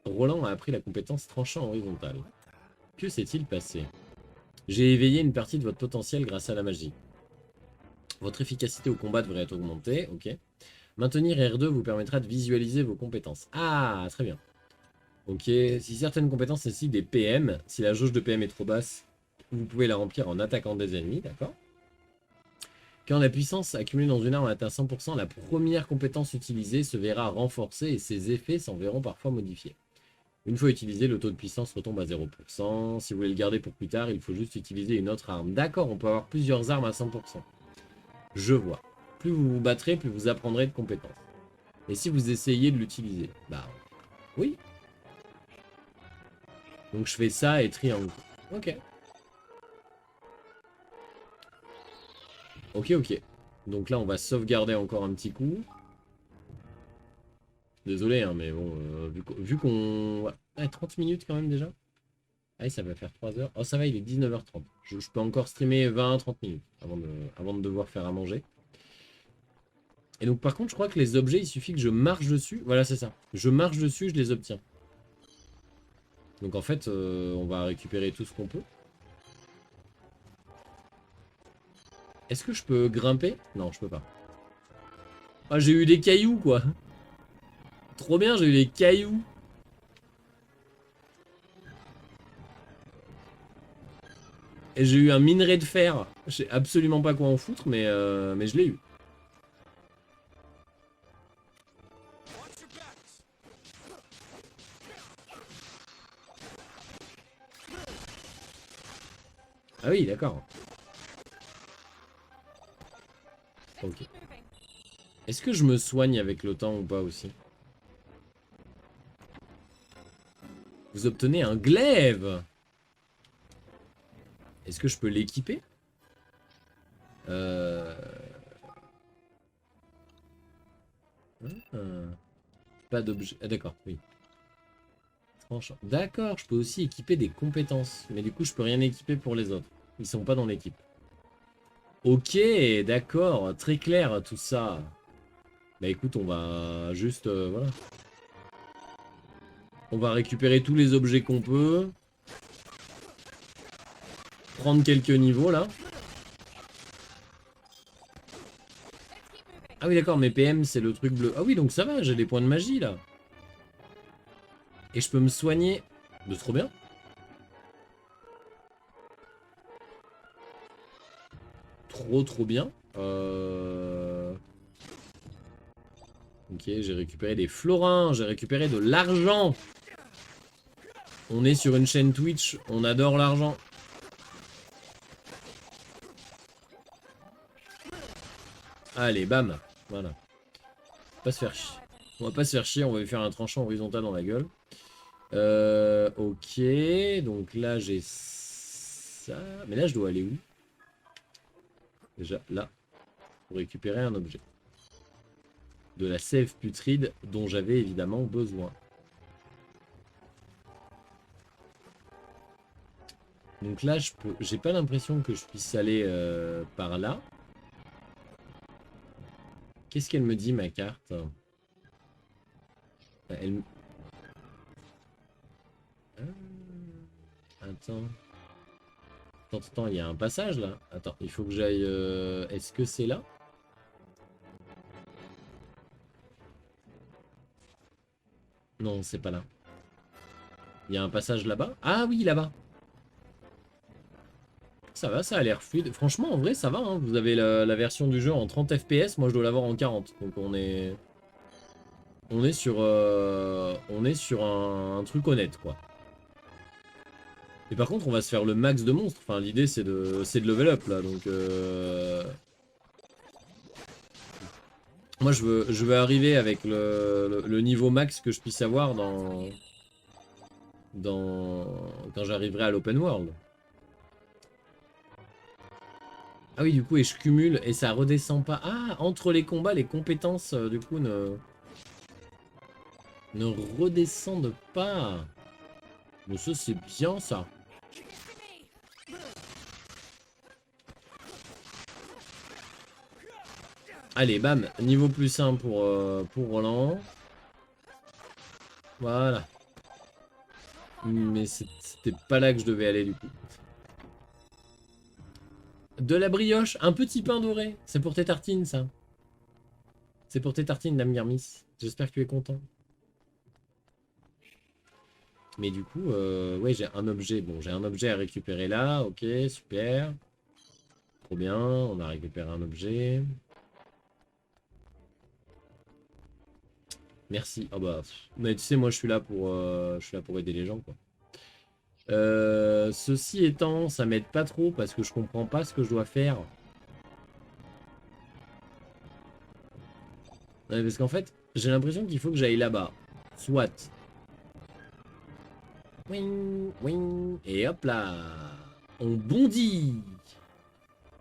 Roland a appris la compétence tranchant horizontal. Que s'est-il passé? J'ai éveillé une partie de votre potentiel grâce à la magie. Votre efficacité au combat devrait être augmentée, ok. Maintenir R2 vous permettra de visualiser vos compétences. Ah, très bien. Ok, si certaines compétences nécessitent des PM, si la jauge de PM est trop basse, vous pouvez la remplir en attaquant des ennemis, d'accord. Quand la puissance accumulée dans une arme atteint 100%, la première compétence utilisée se verra renforcée et ses effets s'en verront parfois modifiés. Une fois utilisé, le taux de puissance retombe à 0%. Si vous voulez le garder pour plus tard, il faut juste utiliser une autre arme. D'accord, on peut avoir plusieurs armes à 100%. Je vois. Plus vous vous battrez, plus vous apprendrez de compétences. Et si vous essayez de l'utiliser? Bah, oui. Donc je fais ça et triangle. Ok. Ok, ok. Donc là, on va sauvegarder encore un petit coup. Désolé, hein, mais bon, vu qu'on... Ouais, 30 minutes quand même déjà. Ah, ça va faire 3 heures. Oh, ça va, il est 19h30. Je peux encore streamer 20-30 minutes avant de devoir faire à manger. Et donc, par contre, je crois que les objets, il suffit que je marche dessus. Voilà, c'est ça. Je marche dessus, je les obtiens. Donc, en fait, on va récupérer tout ce qu'on peut. Est-ce que je peux grimper? Non, je peux pas. Ah, j'ai eu des cailloux, quoi. Trop bien, j'ai eu des cailloux. Et j'ai eu un minerai de fer. Je sais absolument pas quoi en foutre, mais je l'ai eu. Ah oui, d'accord. Ok. Est-ce que je me soigne avec le temps ou pas aussi? Vous obtenez un glaive. Est-ce que je peux l'équiper? Pas d'objet. Ah, d'accord, oui. Tranchant. D'accord, je peux aussi équiper des compétences. Mais du coup, je peux rien équiper pour les autres. Ils sont pas dans l'équipe. Ok, d'accord. Très clair tout ça. Bah écoute, on va juste... voilà. On va récupérer tous les objets qu'on peut. Prendre quelques niveaux là. Ah oui d'accord, mais PM c'est le truc bleu. Ah oui donc ça va, j'ai des points de magie là. Et je peux me soigner de trop bien. Trop bien. Ok, j'ai récupéré des florins, j'ai récupéré de l'argent. On est sur une chaîne Twitch, on adore l'argent. Allez, bam. Voilà. Pas se faire chier. On va pas se faire chier, on va lui faire un tranchant horizontal dans la gueule. Ok, donc là j'ai ça. Mais là je dois aller où? Déjà là, pour récupérer un objet. De la sève putride dont j'avais évidemment besoin. Donc là, j'ai pas l'impression que je puisse aller par là. Qu'est-ce qu'elle me dit, ma carte? Elle... Attends. Attends, il y a un passage là. Attends, il faut que j'aille... Est-ce que c'est là? Non, c'est pas là. Il y a un passage là-bas? Ah oui, là-bas. Ça va, ça a l'air fluide. Franchement, en vrai, ça va. Hein. Vous avez la version du jeu en 30 FPS. Moi, je dois l'avoir en 40. Donc, on est sur un truc honnête, quoi. Et par contre, on va se faire le max de monstres. Enfin, l'idée, c'est de level up, là. Donc, moi, je veux arriver avec le niveau max que je puisse avoir quand j'arriverai à l'open world. Ah oui, du coup, et je cumule et ça redescend pas. Ah, entre les combats, les compétences, du coup, ne redescendent pas. Mais ça, c'est bien, ça. Allez, bam, niveau plus 1 pour Roland. Voilà. Mais c'était pas là que je devais aller, du coup. De la brioche, un petit pain doré. C'est pour tes tartines, ça. C'est pour tes tartines, Dame Garmis. J'espère que tu es content. Mais du coup, ouais, j'ai un objet. Bon, j'ai un objet à récupérer là. Ok, super. Trop bien, on a récupéré un objet. Merci. Ah bah, mais tu sais, moi, je suis là pour aider les gens, quoi. Ceci étant, ça m'aide pas trop parce que je comprends pas ce que je dois faire. Ouais, parce qu'en fait, j'ai l'impression qu'il faut que j'aille là-bas. Soit. Wing, wing, et hop là. On bondit.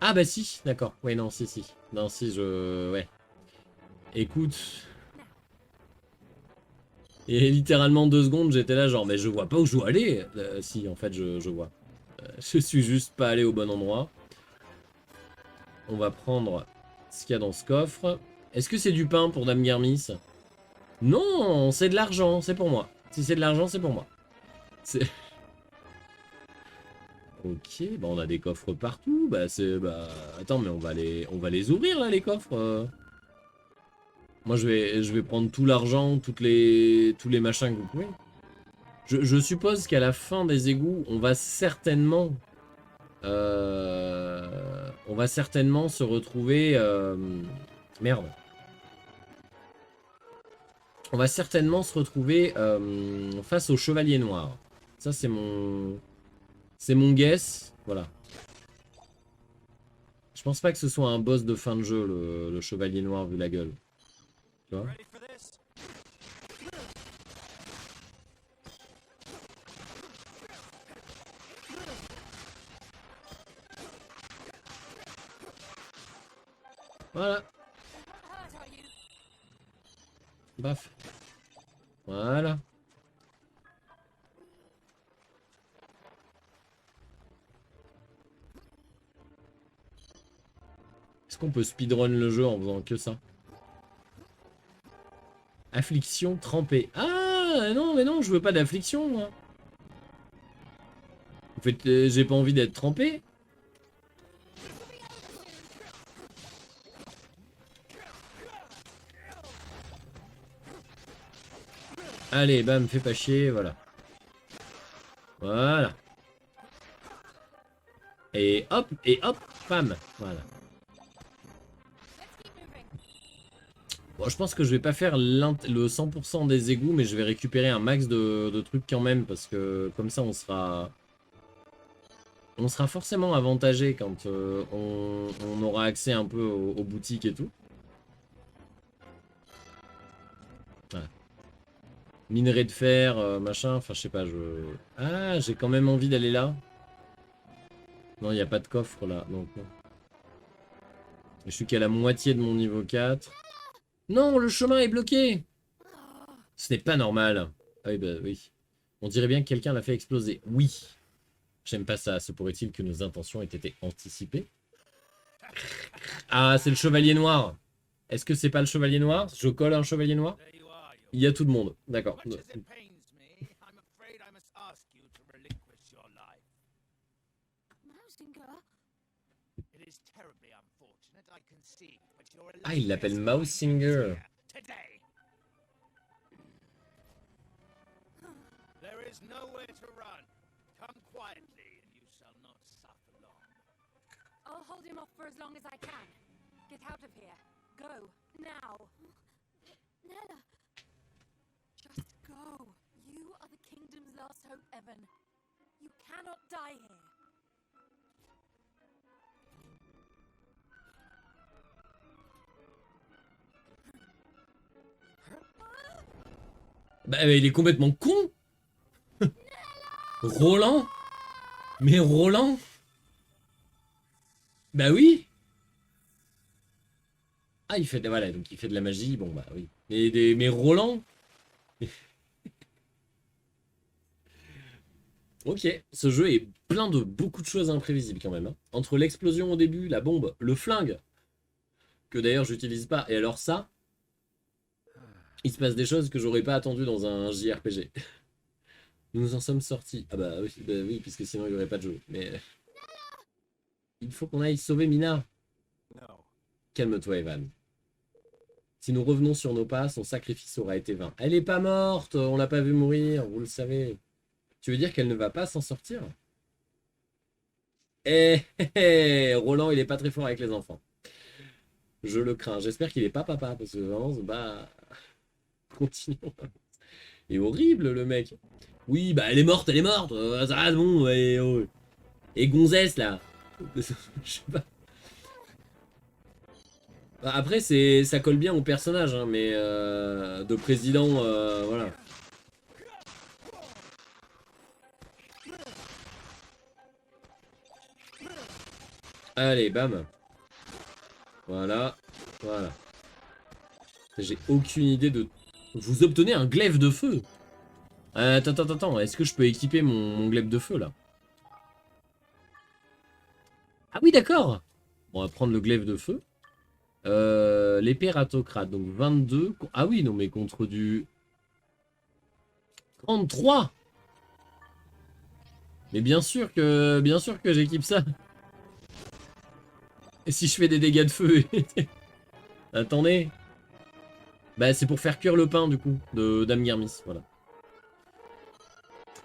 Ah bah si, d'accord. Ouais, non, si. Non, si, ouais. Écoute... Et littéralement 2 secondes, j'étais là genre, mais je vois pas où je dois aller. Si, en fait, je vois. Je suis juste pas allé au bon endroit. On va prendre ce qu'il y a dans ce coffre. Est-ce que c'est du pain pour Dame Garmis? Non, c'est de l'argent, c'est pour moi. Si c'est de l'argent, c'est pour moi. Ok, bah on a des coffres partout. Bah attends, mais on va les ouvrir là, les coffres. Moi, je vais prendre tout l'argent, tous les machins que vous pouvez. Je suppose qu'à la fin des égouts, on va certainement se retrouver... Merde. On va certainement se retrouver face au Chevalier Noir. Ça, c'est mon guess. Voilà. Je pense pas que ce soit un boss de fin de jeu, le Chevalier Noir, vu la gueule. Tu vois ? Voilà. Baf. Voilà. Est-ce qu'on peut speedrun le jeu en faisant que ça? Affliction trempée. Ah non, mais non, je veux pas d'affliction, moi. En fait, j'ai pas envie d'être trempé. Allez, bam, fais pas chier, voilà. Voilà. Et hop, bam, voilà. Bon, je pense que je vais pas faire le 100% des égouts, mais je vais récupérer un max de trucs quand même, parce que comme ça on sera forcément avantagé quand on aura accès un peu aux boutiques et tout. Minerai de fer, machin, enfin je sais pas, Ah, j'ai quand même envie d'aller là. Non, il n'y a pas de coffre là, donc non. Je suis qu'à la moitié de mon niveau 4. Non, le chemin est bloqué. Ce n'est pas normal. Ah oui, bah oui. On dirait bien que quelqu'un l'a fait exploser. Oui. J'aime pas ça. Se pourrait-il que nos intentions aient été anticipées? Ah, c'est le chevalier noir. Est-ce que c'est pas le chevalier noir? Je colle un chevalier noir? There you are, Il y a tout le monde. D'accord. Much as it pains me, I'm afraid I must ask you to relinquish your life. Mausinger? It is terribly unfortunate, I concede, but your Ah, il l'appelle illustrious Mausinger. mind is here today. There is nowhere to run. Come quietly, and you shall not suffer long. I'll hold him off for as long as I can. Get out of here. Go. Now. Nella, Just go. You are the kingdom's last hope, Evan. You cannot die here. Bah, il est complètement con. Roland? Mais Roland? Bah oui. Ah, il fait de... Voilà, donc il fait de la magie, bon bah oui. Mais Roland? Ok, ce jeu est plein de beaucoup de choses imprévisibles quand même. Hein. Entre l'explosion au début, la bombe, le flingue, que d'ailleurs j'utilise pas, et alors ça, il se passe des choses que j'aurais pas attendu dans un JRPG. Nous nous en sommes sortis. Ah bah oui, puisque sinon il n'y aurait pas de jeu. Mais il faut qu'on aille sauver Mina. No. Calme-toi, Evan. Si nous revenons sur nos pas, son sacrifice aura été vain. Elle est pas morte, on l'a pas vu mourir, vous le savez. Tu veux dire qu'elle ne va pas s'en sortir? Roland, il est pas très fort avec les enfants. Je le crains. J'espère qu'il est pas papa, parce que vraiment, bah... Continuons. Il est horrible, le mec. Oui, bah elle est morte, elle est morte. Ça va, bon, et Gonzesse, là. Je sais pas. Après, ça colle bien au personnage, hein, mais de président, voilà. Allez, bam. Voilà. Voilà. J'ai aucune idée de... Vous obtenez un glaive de feu. Attends. Est-ce que je peux équiper mon glaive de feu, là? Ah oui, d'accord. On va prendre le glaive de feu. L'épée ratocrate, donc 22. Ah oui, non, mais contre du... 33. Mais bien sûr que j'équipe ça. Et si je fais des dégâts de feu? Attendez. Bah c'est pour faire cuire le pain du coup de Dame Guermis, voilà.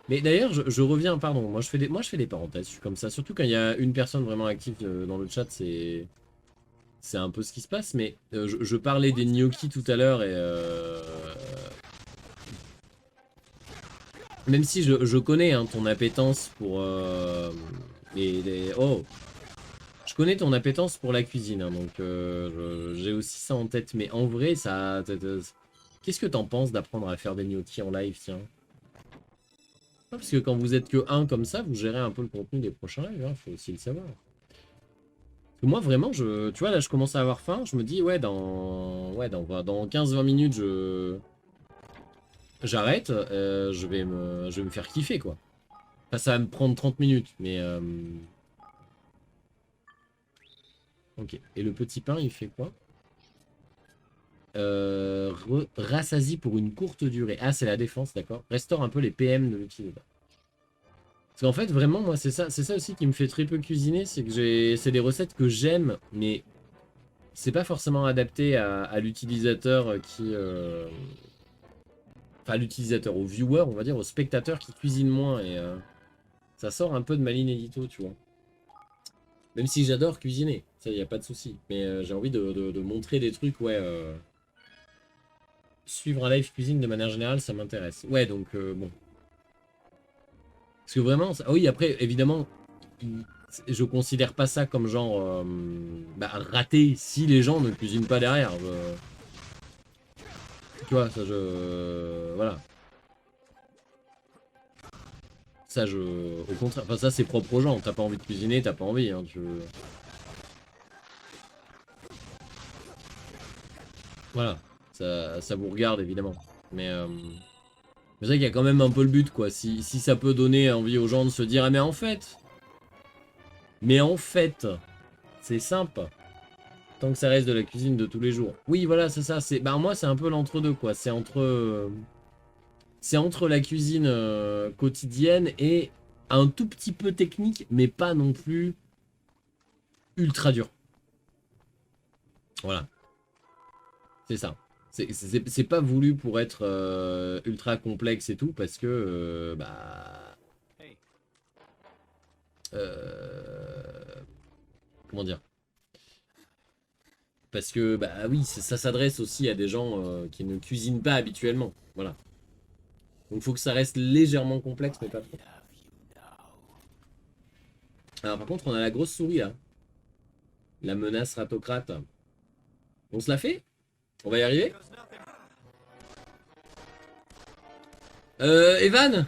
Mais d'ailleurs je reviens, pardon, moi je fais des parenthèses, je suis comme ça, surtout quand il y a une personne vraiment active dans le chat, c'est un peu ce qui se passe, mais je parlais des gnocchis tout à l'heure et même si je connais hein, ton appétence pour oh, je connais ton appétence pour la cuisine, hein, donc j'ai aussi ça en tête. Mais en vrai, ça... Qu'est-ce que t'en penses d'apprendre à faire des gnocchis en live, tiens? Parce que quand vous êtes que un comme ça, vous gérez un peu le contenu des prochains lives, hein, faut aussi le savoir. Parce que moi, vraiment, tu vois, là, je commence à avoir faim. Je me dis, ouais, dans 15-20 minutes, j'arrête. Je vais me faire kiffer, quoi. Enfin, ça va me prendre 30 minutes, mais... Ok, et le petit pain, il fait quoi? Rassasie pour une courte durée. Ah, c'est la défense, d'accord. Restaure un peu les PM de l'utilisateur. Parce qu'en fait, vraiment, moi, c'est ça aussi qui me fait très peu cuisiner, c'est que c'est des recettes que j'aime, mais c'est pas forcément adapté à l'utilisateur qui... Enfin, l'utilisateur, au viewer, on va dire, au spectateur qui cuisine moins, et ça sort un peu de ma ligne édito, tu vois. Même si j'adore cuisiner, ça y a pas de souci. Mais j'ai envie de montrer des trucs, ouais. Suivre un live cuisine de manière générale, ça m'intéresse. Ouais, donc bon. Parce que vraiment, ça... oui, après, évidemment, je considère pas ça comme genre raté si les gens ne cuisinent pas derrière. Tu vois, ça je... Voilà. Ça je... Au contraire, enfin ça c'est propre aux gens, t'as pas envie de cuisiner, t'as pas envie, hein, tu... Voilà, ça vous regarde évidemment. Mais c'est vrai qu'il y a quand même un peu le but quoi, si ça peut donner envie aux gens de se dire ah mais en fait... c'est simple. Tant que ça reste de la cuisine de tous les jours. Oui voilà c'est ça, bah moi c'est un peu l'entre-deux quoi, c'est entre la cuisine quotidienne et un tout petit peu technique, mais pas non plus ultra dur. Voilà. C'est ça. C'est pas voulu pour être ultra complexe et tout, parce que, comment dire? Parce que, bah oui, ça s'adresse aussi à des gens qui ne cuisinent pas habituellement. Voilà. Donc il faut que ça reste légèrement complexe, mais pas trop. Alors par contre, on a la grosse souris là. La menace ratocrate. On se la fait? On va y arriver? Evan?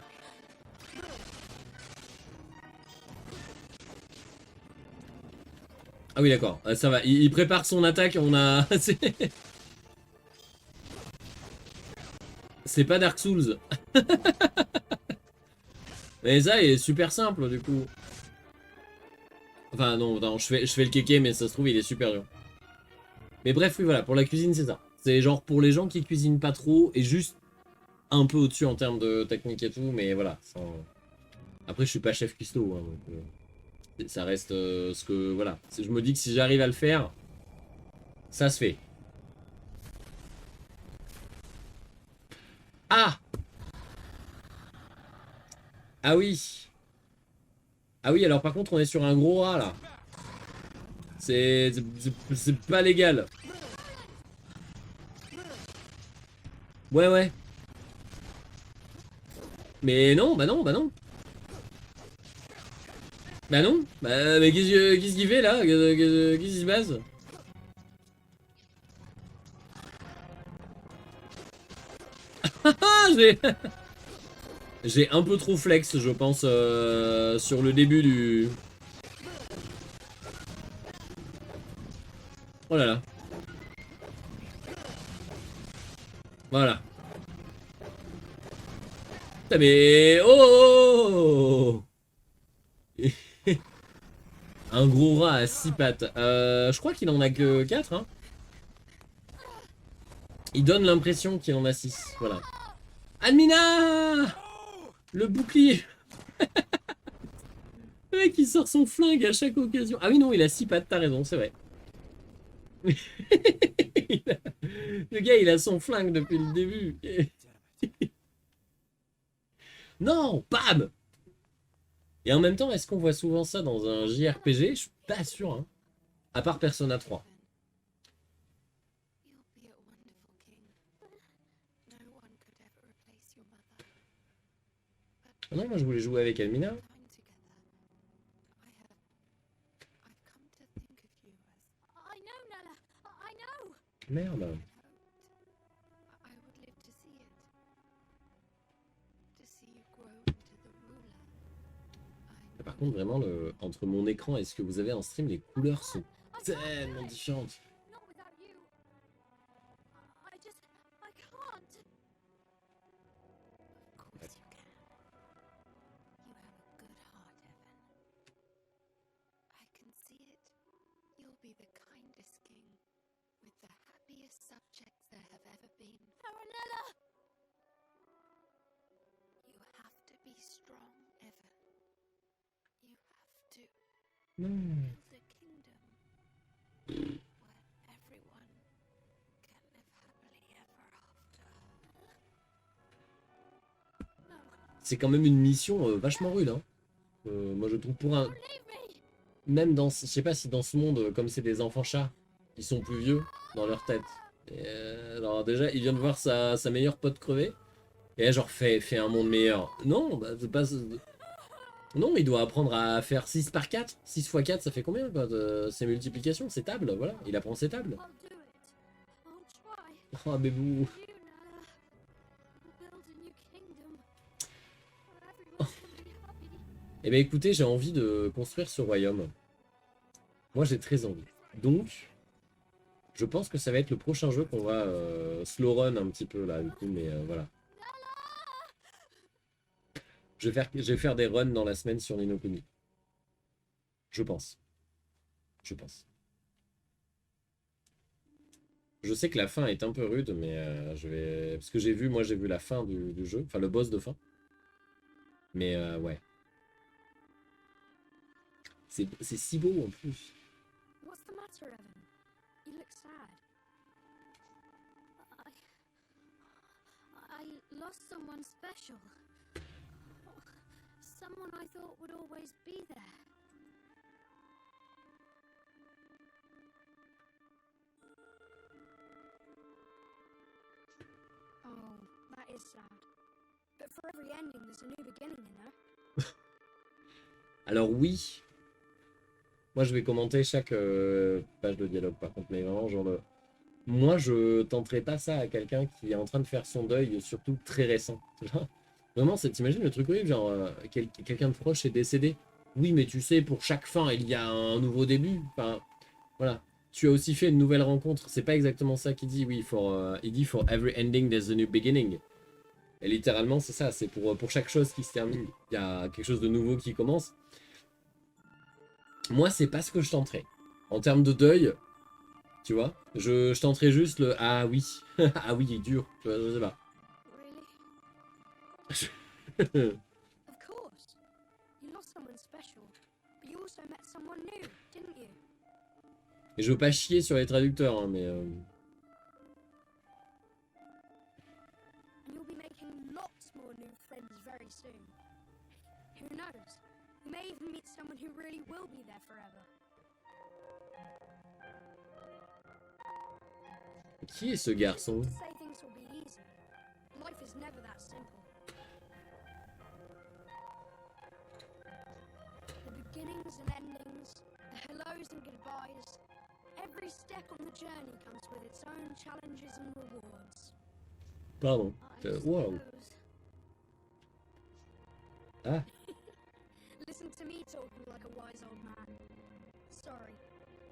Ah oui d'accord, ça va, il prépare son attaque, on a... C'est pas Dark Souls. Mais ça il est super simple du coup. Enfin non, je fais le kéké mais ça se trouve il est super dur. Mais bref oui voilà, pour la cuisine c'est ça. C'est genre pour les gens qui cuisinent pas trop et juste un peu au-dessus en termes de technique et tout, mais voilà. Après je suis pas chef cuistot, hein, donc, ça reste ce que... Voilà. Je me dis que si j'arrive à le faire, ça se fait. Ah! Ah oui! Ah oui, alors par contre, on est sur un gros rat, là. C'est pas légal. Ouais, ouais. Mais non, bah non, bah non. Bah non. Bah, mais qu'est-ce qu'il fait, là? Qu'est-ce qui se passe? J'ai un peu trop flex, je pense, sur le début du... Oh là là. Voilà. Putain mais... Oh, un gros rat à 6 pattes. Je crois qu'il en a que 4, hein. Il donne l'impression qu'il en a 6, voilà. Admina! Le bouclier. Le mec il sort son flingue à chaque occasion. Ah oui non, il a 6 pattes, t'as raison, c'est vrai. Le gars il a son flingue depuis le début. Non, bam. Et en même temps, est-ce qu'on voit souvent ça dans un JRPG? Je suis pas sûr, hein. À part Persona 3. Ah non, moi je voulais jouer avec Almina. Merde. Par contre, vraiment, entre mon écran et ce que vous avez en stream, les couleurs sont tellement différentes. C'est quand même une mission vachement rude, hein. Moi je trouve pour un... Même dans... Je sais pas si dans ce monde, comme c'est des enfants chats, ils sont plus vieux dans leur tête. Et alors déjà, il vient de voir sa meilleure pote crever. Et là, genre, fait un monde meilleur. Non, bah c'est pas... Non, il doit apprendre à faire 6 par 4. 6 x 4, ça fait combien, quoi? C'est multiplication, c'est table, voilà. Il apprend ses tables. Oh, bébou. Eh bien écoutez, j'ai envie de construire ce royaume. Moi j'ai très envie. Donc, je pense que ça va être le prochain jeu qu'on va slow run un petit peu là, du coup, mais voilà. Je vais faire des runs dans la semaine sur Ni no Kuni. Je pense. Je pense. Je sais que la fin est un peu rude, mais je vais... Parce que moi j'ai vu la fin du jeu, enfin le boss de fin. Mais ouais. C'est si beau en plus. What's the matter, Evan? You look sad. I lost someone special. Someone I thought would always be there. Oh, that is sad. But for every ending, there's a new beginning, you know? Alors oui. Moi je vais commenter chaque page de dialogue par contre, mais vraiment genre moi je tenterai pas ça à quelqu'un qui est en train de faire son deuil, surtout très récent. Vraiment, t'imagines le truc horrible, genre quelqu'un de proche est décédé. Oui, mais tu sais, pour chaque fin, il y a un nouveau début. Enfin, voilà. Tu as aussi fait une nouvelle rencontre. C'est pas exactement ça qu'il dit. Oui, il dit for every ending, there's a new beginning. Et littéralement, c'est ça. C'est pour chaque chose qui se termine, il y a quelque chose de nouveau qui commence. Moi, c'est pas ce que je tenterais. En termes de deuil, tu vois, je tenterais juste le ah oui. Ah oui, il est dur. Tu vois, je sais pas. Really? Of course. You lost someone special, but you also met someone new, didn't you? Et je veux pas chier sur les traducteurs, hein, mais And you'll be making lots more new friends very soon. Who knows? You may even meet someone who really will be there forever. qui est ce garçon? To say things will be easy. Life is never that simple. The beginnings and endings, the hellos and goodbyes. Every step on the journey comes with its own challenges and rewards. Pardon. I Wow. suppose. Ah, Listen to me talking like a wise old man. Sorry,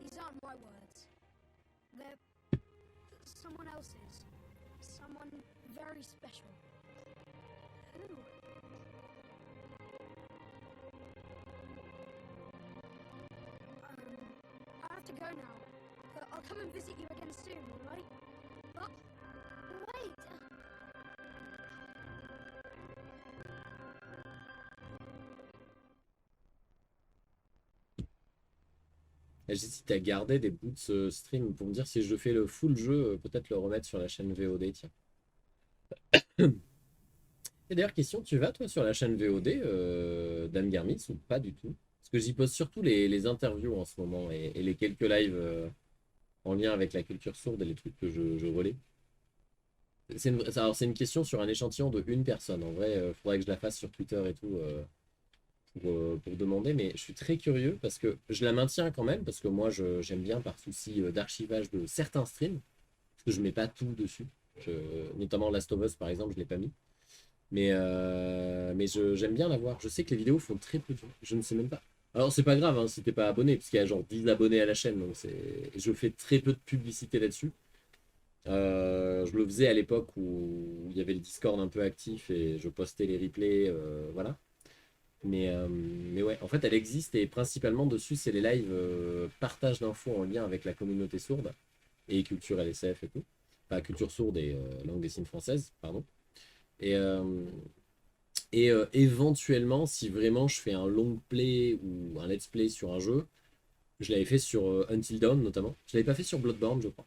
these aren't my words. They're someone else's. Someone very special. Who? I have to go now. But I'll come and visit you again soon, alright? But wait! j'hésite à garder des bouts de ce stream pour me dire si je fais le full jeu, peut-être le remettre sur la chaîne VOD, tiens. Et d'ailleurs, question, tu vas toi sur la chaîne VOD d'Anne Garmis ou pas du tout? Parce que j'y pose surtout les interviews en ce moment et les quelques lives en lien avec la culture sourde et les trucs que je relais. Alors, c'est une question sur un échantillon de une personne. En vrai, il faudrait que je la fasse sur Twitter et tout pour demander. Mais je suis très curieux parce que je la maintiens quand même. Parce que moi, j'aime bien par souci d'archivage de certains streams. Parce que je mets pas tout dessus. Notamment Last of Us, par exemple, je l'ai pas mis. Mais j'aime bien la voir. Je sais que les vidéos font très peu de vues. Je ne sais même pas. Alors, c'est pas grave hein, si t'es pas abonné. Parce qu'il y a genre 10 abonnés à la chaîne. Donc je fais très peu de publicité là-dessus. Je le faisais à l'époque où il y avait le Discord un peu actif et je postais les replays, voilà. Mais ouais, en fait, elle existe et principalement dessus, c'est les lives partage d'infos en lien avec la communauté sourde et culture LSF et tout. Enfin, culture sourde et langue des signes française, pardon. Et éventuellement, si vraiment je fais un long play ou un let's play sur un jeu, je l'avais fait sur Until Dawn notamment. Je l'avais pas fait sur Bloodborne, je crois.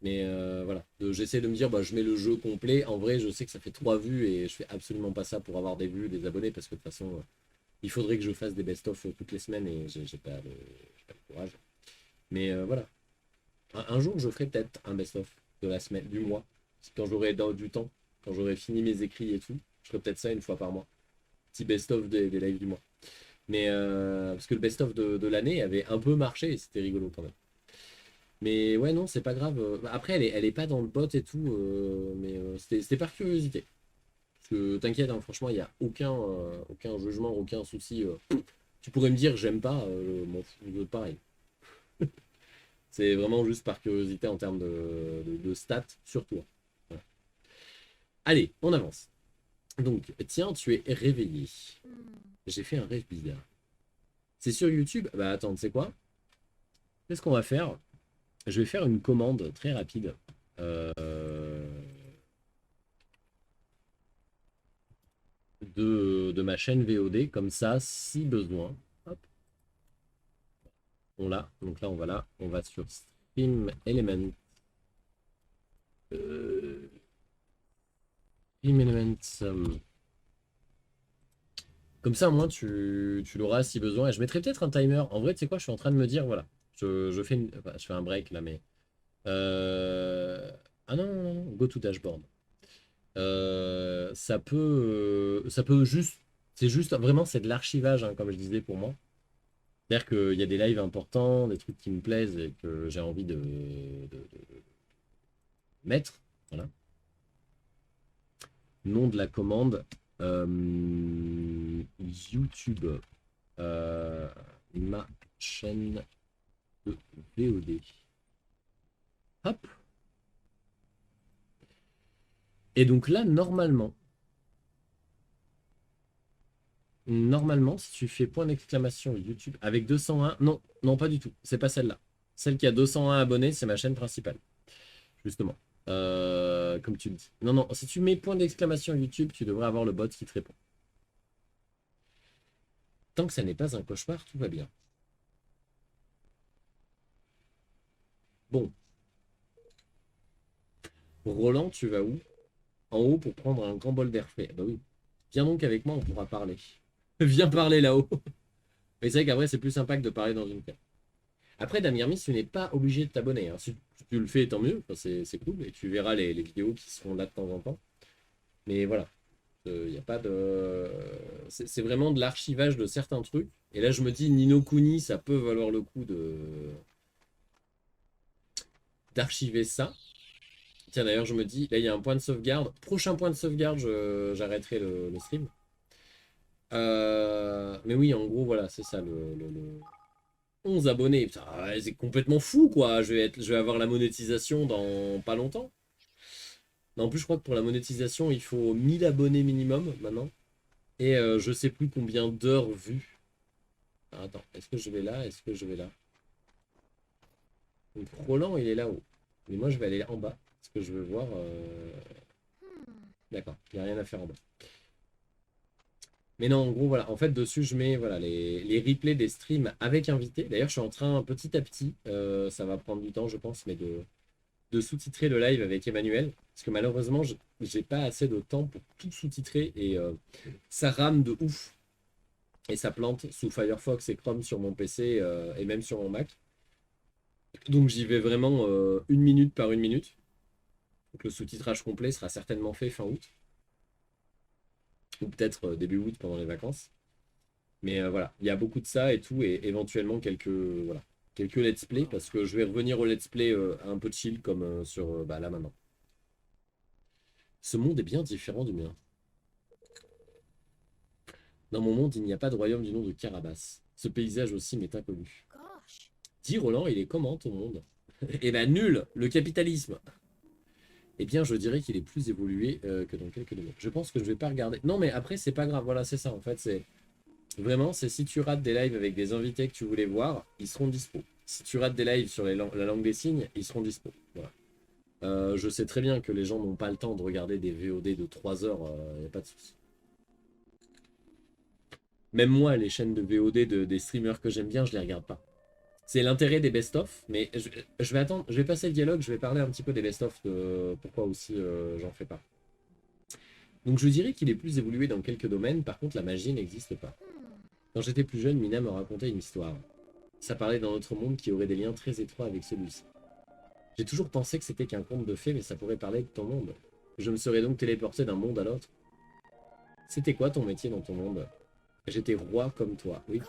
Mais voilà, j'essaie de me dire, bah, je mets le jeu complet. En vrai, je sais que ça fait 3 vues et je fais absolument pas ça pour avoir des vues, des abonnés, parce que de toute façon, il faudrait que je fasse des best-of toutes les semaines et j'ai pas le courage. Mais voilà, un jour, je ferai peut-être un best-of de la semaine, du mois. Quand j'aurai du temps, quand j'aurai fini mes écrits et tout, je ferai peut-être ça une fois par mois. Petit best-of des lives du mois. Mais parce que le best-of de l'année avait un peu marché et c'était rigolo quand même. Mais ouais, non, c'est pas grave. Après, elle est pas dans le bot et tout, mais c'était par curiosité. T'inquiète, hein, franchement, il n'y a aucun jugement, aucun souci. Tu pourrais me dire j'aime pas, je m'en fous, pareil. C'est vraiment juste par curiosité en termes de stats sur toi. Voilà. Allez, on avance. Donc, tiens, tu es réveillé. J'ai fait un rêve bizarre. C'est sur YouTube? Bah attends, tu sais quoi? Qu'est-ce qu'on va faire? Je vais faire une commande très rapide. De ma chaîne VOD, comme ça, si besoin. Hop. On l'a. Donc là, on va là. On va sur Stream Element. Stream Element. Comme ça, au moins, tu l'auras si besoin. Et je mettrai peut-être un timer. En vrai, tu sais quoi, je suis en train de me dire, voilà. Je fais, enfin, je fais un break là, mais... Ah non, non, non, go to dashboard. Ça peut juste... C'est juste, vraiment, c'est de l'archivage, hein, comme je disais pour moi. C'est-à-dire qu'il y a des lives importants, des trucs qui me plaisent et que j'ai envie de mettre. Voilà. Nom de la commande. YouTube. Ma chaîne de VOD. Hop. Et donc là, normalement, si tu fais point d'exclamation YouTube avec 201, non, non, pas du tout, c'est pas celle-là. Celle qui a 201 abonnés, c'est ma chaîne principale, justement. Comme tu le dis. Non, non, si tu mets point d'exclamation YouTube, tu devrais avoir le bot qui te répond. Tant que ça n'est pas un cauchemar, tout va bien. Bon. Roland, tu vas où? En haut pour prendre un grand bol d'air frais. Bah oui. Viens donc avec moi, on pourra parler. Viens parler là-haut. Mais c'est vrai qu'après, c'est plus sympa que de parler dans une cave. Après, Damirmis, tu n'es pas obligé de t'abonner. Hein. Si tu le fais, tant mieux. Enfin, c'est cool. Et tu verras les vidéos qui seront là de temps en temps. Mais voilà. Il n'y a pas de... C'est vraiment de l'archivage de certains trucs. Et là, je me dis, Ni no Kuni, ça peut valoir le coup d'archiver ça. Tiens, d'ailleurs, je me dis, là, il y a un point de sauvegarde. Prochain point de sauvegarde, j'arrêterai le stream. Mais oui, en gros, voilà, c'est ça, le 11 abonnés. Putain, c'est complètement fou, quoi. Je vais avoir la monétisation dans pas longtemps. Non, en plus, je crois que pour la monétisation, il faut 1000 abonnés minimum, maintenant. Et je sais plus combien d'heures vues. Alors, attends, est-ce que je vais là? Est-ce que je vais là? Donc, Roland, il est là-haut. Mais moi, je vais aller en bas. Parce que je veux voir... D'accord, il n'y a rien à faire en bas. Mais non, en gros, voilà. En fait, dessus, je mets voilà, les replays des streams avec invités. D'ailleurs, je suis en train, petit à petit, ça va prendre du temps, je pense, mais de sous-titrer le live avec Emmanuel. Parce que malheureusement, j'ai pas assez de temps pour tout sous-titrer. Et ça rame de ouf. Et ça plante sous Firefox et Chrome sur mon PC et même sur mon Mac. Donc, j'y vais vraiment 1 minute par 1 minute. Donc, le sous-titrage complet sera certainement fait fin août. Ou peut-être début août pendant les vacances. Mais voilà, il y a beaucoup de ça et tout, et éventuellement quelques let's play, parce que je vais revenir au let's play un peu chill comme sur là maintenant. Ce monde est bien différent du mien. Dans mon monde, il n'y a pas de royaume du nom de Carabas. Ce paysage aussi m'est inconnu. Dis Roland, il est comment ton monde? Eh ben nul, le capitalisme. Eh bien, je dirais qu'il est plus évolué que dans quelques domaines. Je pense que je vais pas regarder. Non, mais après, c'est pas grave. Voilà, c'est ça. En fait, c'est vraiment, c'est si tu rates des lives avec des invités que tu voulais voir, ils seront dispo. Si tu rates des lives sur la langue des signes, ils seront dispo. Voilà. Je sais très bien que les gens n'ont pas le temps de regarder des VOD de 3 heures. Il n'y a pas de souci. Même moi, les chaînes de VOD des streamers que j'aime bien, je les regarde pas. C'est l'intérêt des best-of, mais je vais attendre, je vais passer le dialogue, je vais parler un petit peu des best-of, pourquoi aussi j'en fais pas. Donc je dirais qu'il est plus évolué dans quelques domaines, par contre la magie n'existe pas. Quand j'étais plus jeune, Mina me racontait une histoire. Ça parlait d'un autre monde qui aurait des liens très étroits avec celui-ci. J'ai toujours pensé que c'était qu'un conte de fées, mais ça pourrait parler de ton monde. Je me serais donc téléporté d'un monde à l'autre. C'était quoi ton métier dans ton monde? J'étais roi comme toi, oui.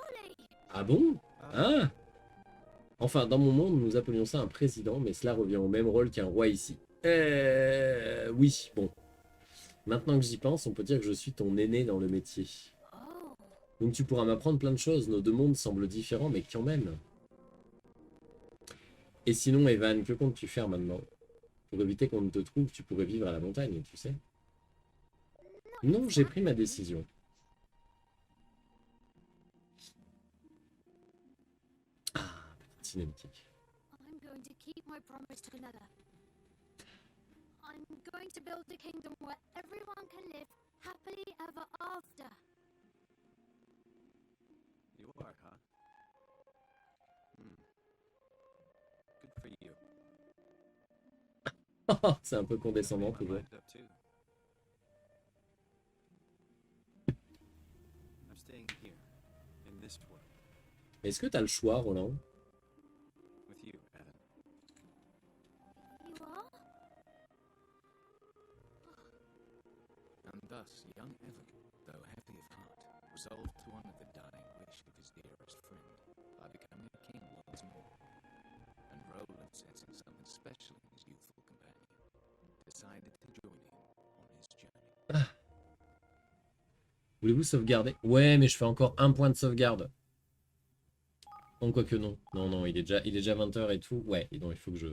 Ah bon? Ah! Enfin, dans mon monde, nous appelions ça un président, mais cela revient au même rôle qu'un roi ici. Oui, bon. Maintenant que j'y pense, on peut dire que je suis ton aîné dans le métier. Oh, Donc tu pourras m'apprendre plein de choses. Nos deux mondes semblent différents, mais quand même. Et sinon, Evan, que comptes-tu faire maintenant? Pour éviter qu'on ne te trouve, tu pourrais vivre à la montagne, tu sais. Non, j'ai pris ma décision. Ah, petite cinématique. I'm going to keep my promise to Nether. I'm going to build a kingdom where everyone can live happily ever after. You are, huh? Good for you. C'est un peu condescendant, I toujours. lined up too. I'm staying here, in this world, Est-ce que t'as le choix, Roland? with you, Evan. You are? And thus, young Evan, though heavy of heart, resolved to honor the dying wish of his dearest friend by becoming a king once more. And Roland, sensing something special in his youthful companion, decided to join him on his journey. Voulez-vous sauvegarder? Ouais, mais je fais encore un point de sauvegarde. Donc, quoique non. Non, non, il est déjà 20h et tout. Ouais, et donc il faut que je...